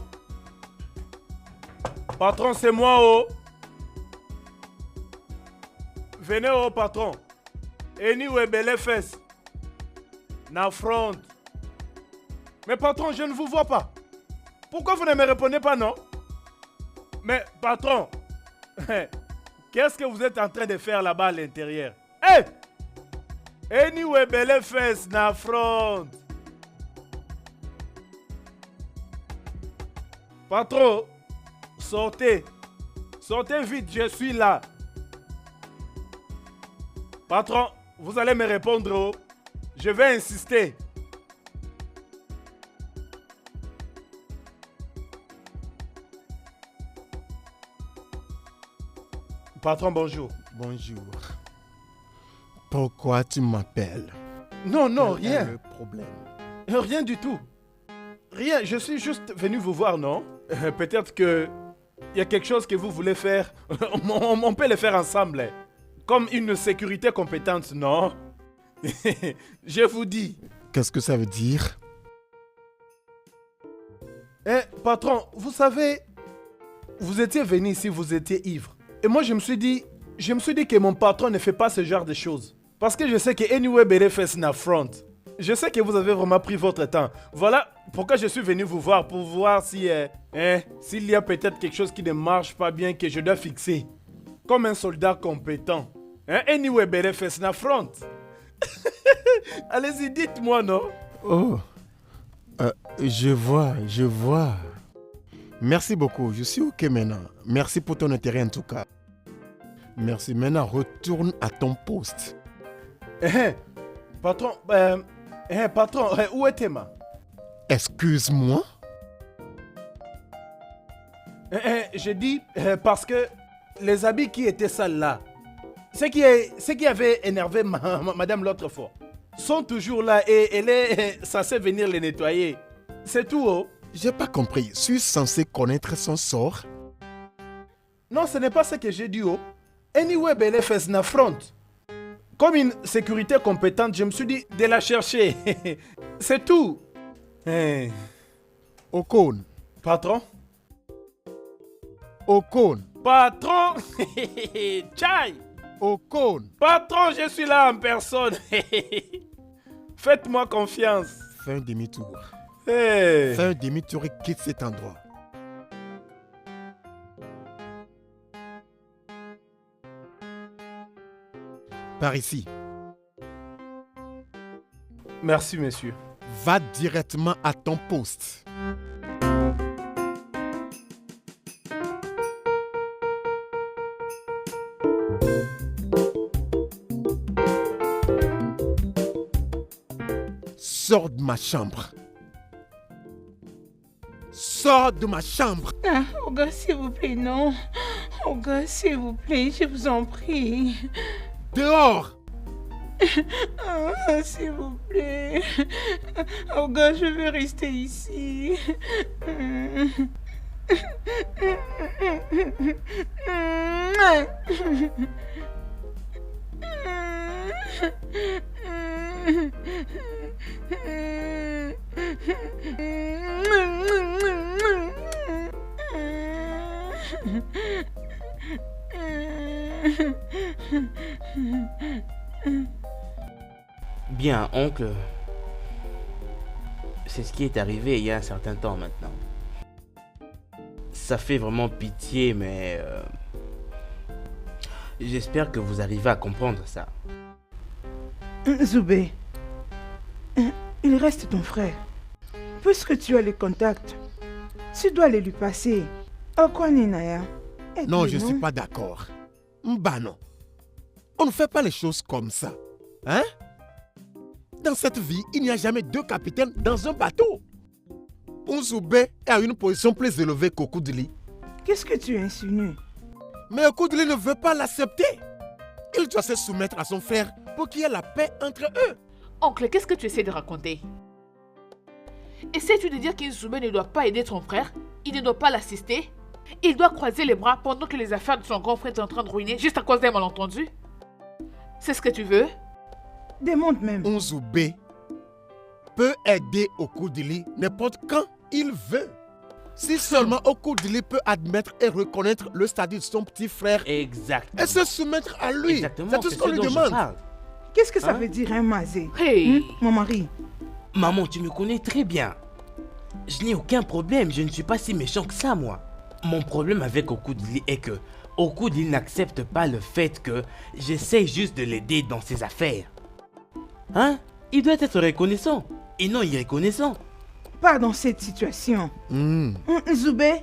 Patron, c'est moi, oh. Venez, oh, patron. Anyway, belle fesse. Na front. Mais patron, je ne vous vois pas. Pourquoi vous ne me répondez pas, non? Mais patron, qu'est-ce que vous êtes en train de faire là-bas à l'intérieur? Hey! Anyway, belle fesse, na front. Patron, sortez. Sortez vite, je suis là. Patron, vous allez me répondre, oh. Je vais insister. Patron, bonjour. Bonjour. Pourquoi tu m'appelles? Non, non, Quel est rien. le problème? Rien du tout. Rien, je suis juste venu vous voir, non? Peut-être que il y a quelque chose que vous voulez faire. On peut le faire ensemble. Comme une sécurité compétente, non? Je vous dis. Qu'est-ce que ça veut dire? Patron, vous savez, vous étiez venu ici, vous étiez ivre. Et moi, je me suis dit que mon patron ne fait pas ce genre de choses. Parce que je sais que anyway, Berefes n'a front. Je sais que vous avez vraiment pris votre temps. Voilà pourquoi je suis venu vous voir, pour voir si, s'il y a peut-être quelque chose qui ne marche pas bien que je dois fixer. Comme un soldat compétent. Anyway, Berefes n'a front. Allez-y, dites-moi, non? Oh, je vois. Merci beaucoup, je suis ok maintenant. Merci pour ton intérêt en tout cas. Merci, maintenant retourne à ton poste. Patron, patron, où est Emma? Excuse-moi? Je dis parce que les habits qui étaient sales là, ce qui avait énervé madame l'autre fois, sont toujours là et elle est censée venir les nettoyer. C'est tout, oh. J'ai pas compris. Suis censé connaître son sort? Non, ce n'est pas ce que j'ai dit, oh. Anyway, Belefes na front. Comme une sécurité compétente, je me suis dit de la chercher. C'est tout. Okon. Patron? Okon. Patron. Tchai. Okon. Patron, je suis là en personne. Faites-moi confiance. Fais un demi-tour. Fais un demi-tour et quitte cet endroit. Par ici. Merci, monsieur. Va directement à ton poste. Sors de ma chambre. Sors de ma chambre. Ah, Oga, s'il vous plaît, non. Oga, s'il vous plaît, je vous en prie. Dehors. S'il vous plaît. Oh gars, je vais rester ici. Bien, oncle. C'est ce qui est arrivé il y a un certain temps maintenant. Ça fait vraiment pitié, mais... j'espère que vous arrivez à comprendre ça. Zoubé, il reste ton frère. Puisque tu as les contacts, tu dois les lui passer. Oh quoi, Ninaya? Non, je ne suis pas d'accord. Bah non. On ne fait pas les choses comme ça. Hein? Dans cette vie, il n'y a jamais deux capitaines dans un bateau. Zoubé est à une position plus élevée qu'Okoudili. Qu'est-ce que tu insinues? Mais Okoudili ne veut pas l'accepter. Il doit se soumettre à son frère pour qu'il y ait la paix entre eux. Oncle, qu'est-ce que tu essaies de raconter? Essaies-tu de dire qu'Inzoubé ne doit pas aider ton frère? Il ne doit pas l'assister? Il doit croiser les bras pendant que les affaires de son grand frère sont en train de ruiner juste à cause d'un malentendu? C'est ce que tu veux? Démontre même. Zoubé peut aider Okoudili n'importe quand il veut. Si seulement Okoudili peut admettre et reconnaître le statut de son petit frère. Exactement. Et se soumettre à lui. Exactement, c'est tout ce qu'on lui demande. Qu'est-ce que ça veut dire, hein, Mazé? Hey. Mon mari. Maman, tu me connais très bien. Je n'ai aucun problème, je ne suis pas si méchant que ça, moi. Mon problème avec Okoudili est que Okoudili n'accepte pas le fait que j'essaye juste de l'aider dans ses affaires. Hein? Il doit être reconnaissant et non irreconnaissant. Pas dans cette situation. Zoubé,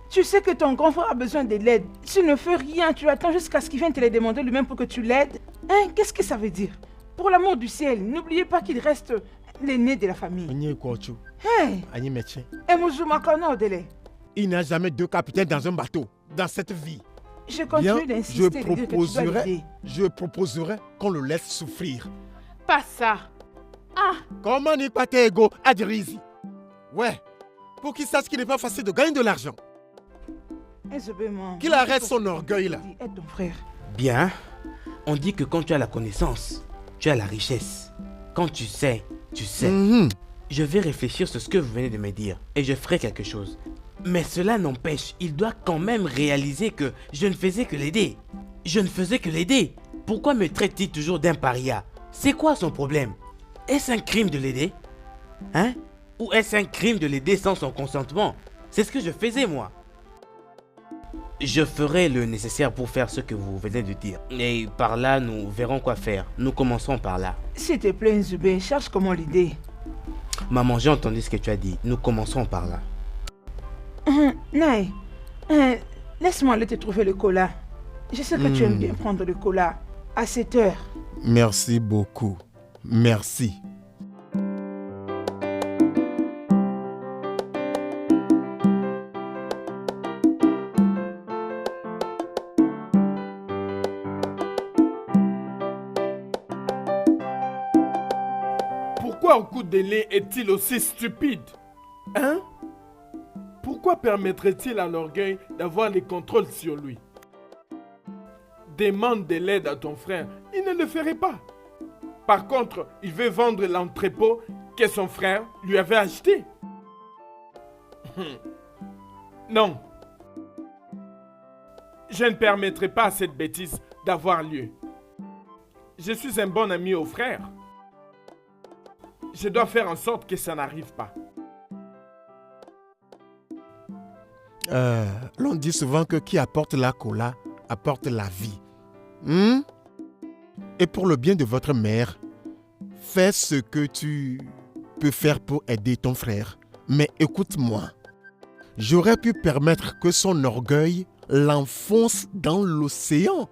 tu sais que ton grand frère a besoin de l'aide. Tu ne fais rien, tu attends jusqu'à ce qu'il vienne te les demander lui-même pour que tu l'aides. Hein? Qu'est-ce que ça veut dire? Pour l'amour du ciel, n'oubliez pas qu'il reste l'aîné de la famille. Hey! Il n'y a jamais deux capitaines dans un bateau, dans cette vie. Je continue d'insister. Je proposerai qu'on le laisse souffrir. Pas ça. Ah! Comment n'est pas ego Adrizi? Ouais, pour qu'il sache qu'il n'est pas facile de gagner de l'argent. Qu'il arrête son orgueil là. Aide ton frère. Bien, on dit que quand tu as la connaissance, tu as la richesse. Quand tu sais, tu sais. Je vais réfléchir sur ce que vous venez de me dire et je ferai quelque chose. Mais cela n'empêche, il doit quand même réaliser que je ne faisais que l'aider. Je ne faisais que l'aider. Pourquoi me traite-t-il toujours d'un paria? C'est quoi son problème? Est-ce un crime de l'aider? Hein? Ou est-ce un crime de l'aider sans son consentement? C'est ce que je faisais moi. Je ferai le nécessaire pour faire ce que vous venez de dire. Et par là, nous verrons quoi faire. Nous commencerons par là. S'il te plaît, Zoubé, cherche comment l'aider. Maman, j'ai entendu ce que tu as dit. Nous commencerons par là. Naï, laisse-moi aller te trouver le cola. Je sais que tu aimes bien prendre le cola à 7 heures. Merci beaucoup. Merci. Pourquoi Okoudili est-il aussi stupide? Hein? Pourquoi permettrait-il à l'orgueil d'avoir les contrôles sur lui? Demande de l'aide à ton frère, il ne le ferait pas. Par contre, il veut vendre l'entrepôt que son frère lui avait acheté. Non. Je ne permettrai pas à cette bêtise d'avoir lieu. Je suis un bon ami au frère. Je dois faire en sorte que ça n'arrive pas. L'on dit souvent que qui apporte la cola apporte la vie. Et pour le bien de votre mère, fais ce que tu peux faire pour aider ton frère. Mais écoute-moi, j'aurais pu permettre que son orgueil l'enfonce dans l'océan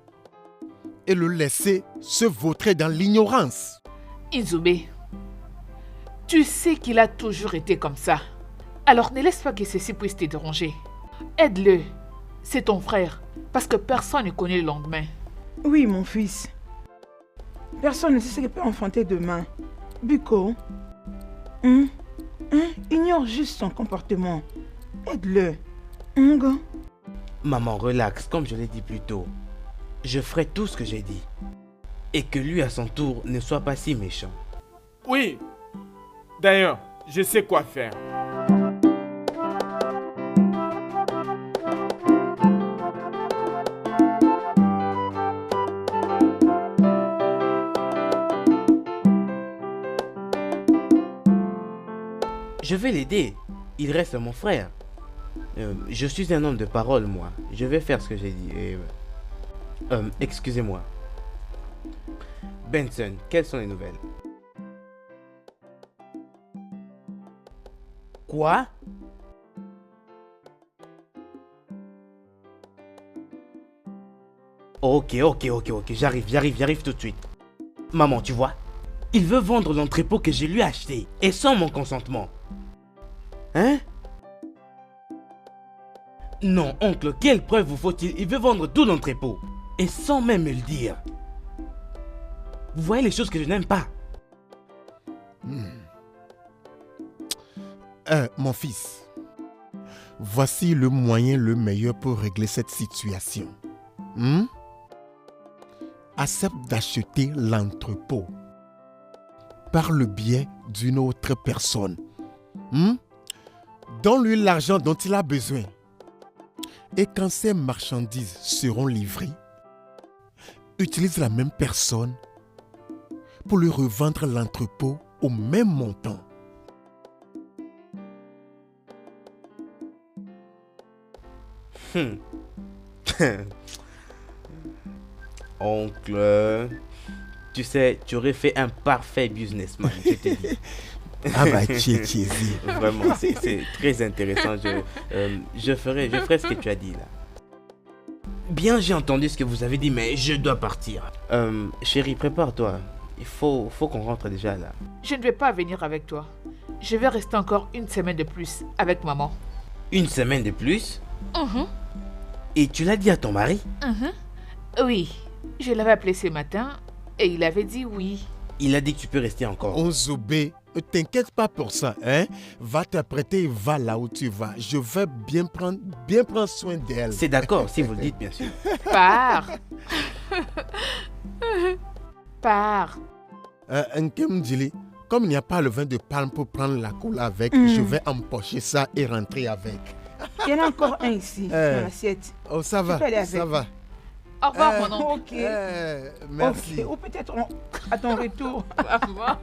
et le laisser se vautrer dans l'ignorance. Inzoubé, tu sais qu'il a toujours été comme ça. Alors ne laisse pas que ceci puisse te déranger. Aide-le. C'est ton frère. Parce que personne ne connaît le lendemain. Oui, mon fils. Personne ne sait ce qu'il peut enfanter demain. Buko, ignore juste son comportement. Aide-le. Maman, relax, comme je l'ai dit plus tôt. Je ferai tout ce que j'ai dit. Et que lui, à son tour, ne soit pas si méchant. Oui. D'ailleurs, je sais quoi faire. Je vais l'aider. Il reste mon frère. Je suis un homme de parole, moi. Je vais faire ce que j'ai dit. Excusez-moi. Benson, quelles sont les nouvelles? Quoi? Ok, j'arrive tout de suite. Maman, tu vois? Il veut vendre l'entrepôt que je lui ai acheté, et sans mon consentement. Hein? Non, oncle, quelle preuve vous faut-il? Il veut vendre tout l'entrepôt, et sans même me le dire. Vous voyez les choses que je n'aime pas. Mon fils, voici le moyen le meilleur pour régler cette situation. Accepte d'acheter l'entrepôt par le biais d'une autre personne. Donne-lui l'argent dont il a besoin. Et quand ces marchandises seront livrées, utilise la même personne pour lui revendre l'entrepôt au même montant. Oncle, tu sais, tu aurais fait un parfait businessman, je te dis. Ah bah, tiens. Vraiment, c'est très intéressant. Je ferai ce que tu as dit là. Bien, j'ai entendu ce que vous avez dit, mais je dois partir. Chérie, prépare-toi. Il faut qu'on rentre déjà là. Je ne vais pas venir avec toi. Je vais rester encore une semaine de plus avec maman. Une semaine de plus? Et tu l'as dit à ton mari? Oui, je l'avais appelé ce matin et il avait dit oui. Il a dit que tu peux rester encore. Onzobé, ne t'inquiète pas pour ça, hein? Va t'apprêter et va là où tu vas. Je vais bien prendre soin d'elle. C'est d'accord, si vous le dites, bien sûr. Pars. Pars. Nkem Djili, comme il n'y a pas le vin de palme pour prendre la cola avec, je vais empocher ça et rentrer avec. Il y en a encore un ici, dans l'assiette. Oh, ça va, ça va. Au revoir, mon oncle. Ok. Merci. Okay. Ou peut-être à ton retour. Maman,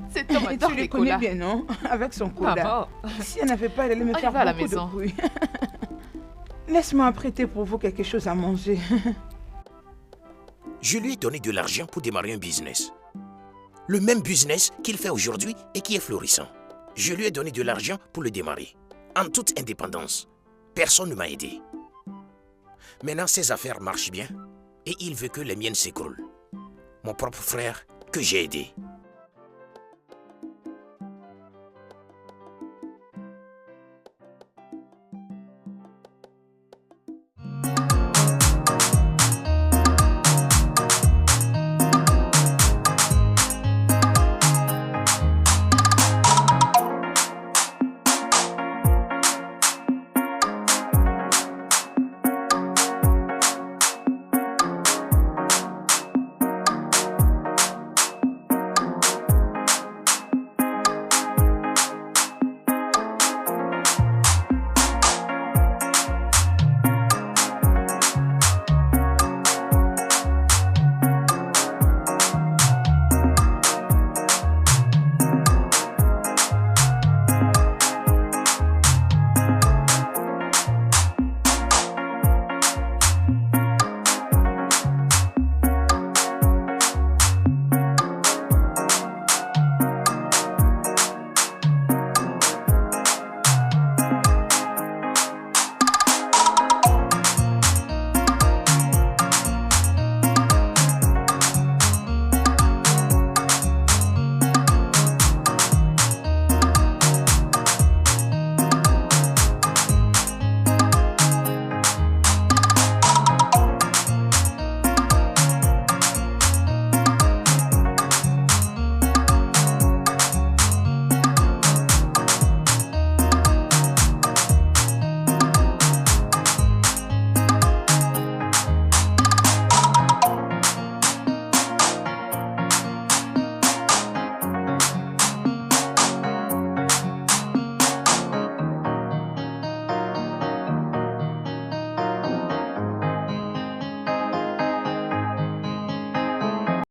cet homme Et adore tu les le connais colas. bien, non? Avec son cola. Maman. Si elle n'avait pas, elle allait me faire va à la beaucoup maison. de bruit. Laisse-moi apprêter pour vous quelque chose à manger. Je lui ai donné de l'argent pour démarrer un business. Le même business qu'il fait aujourd'hui et qui est florissant. Je lui ai donné de l'argent pour le démarrer. En toute indépendance. Personne ne m'a aidé. Maintenant, ses affaires marchent bien et il veut que les miennes s'écroulent. Mon propre frère que j'ai aidé.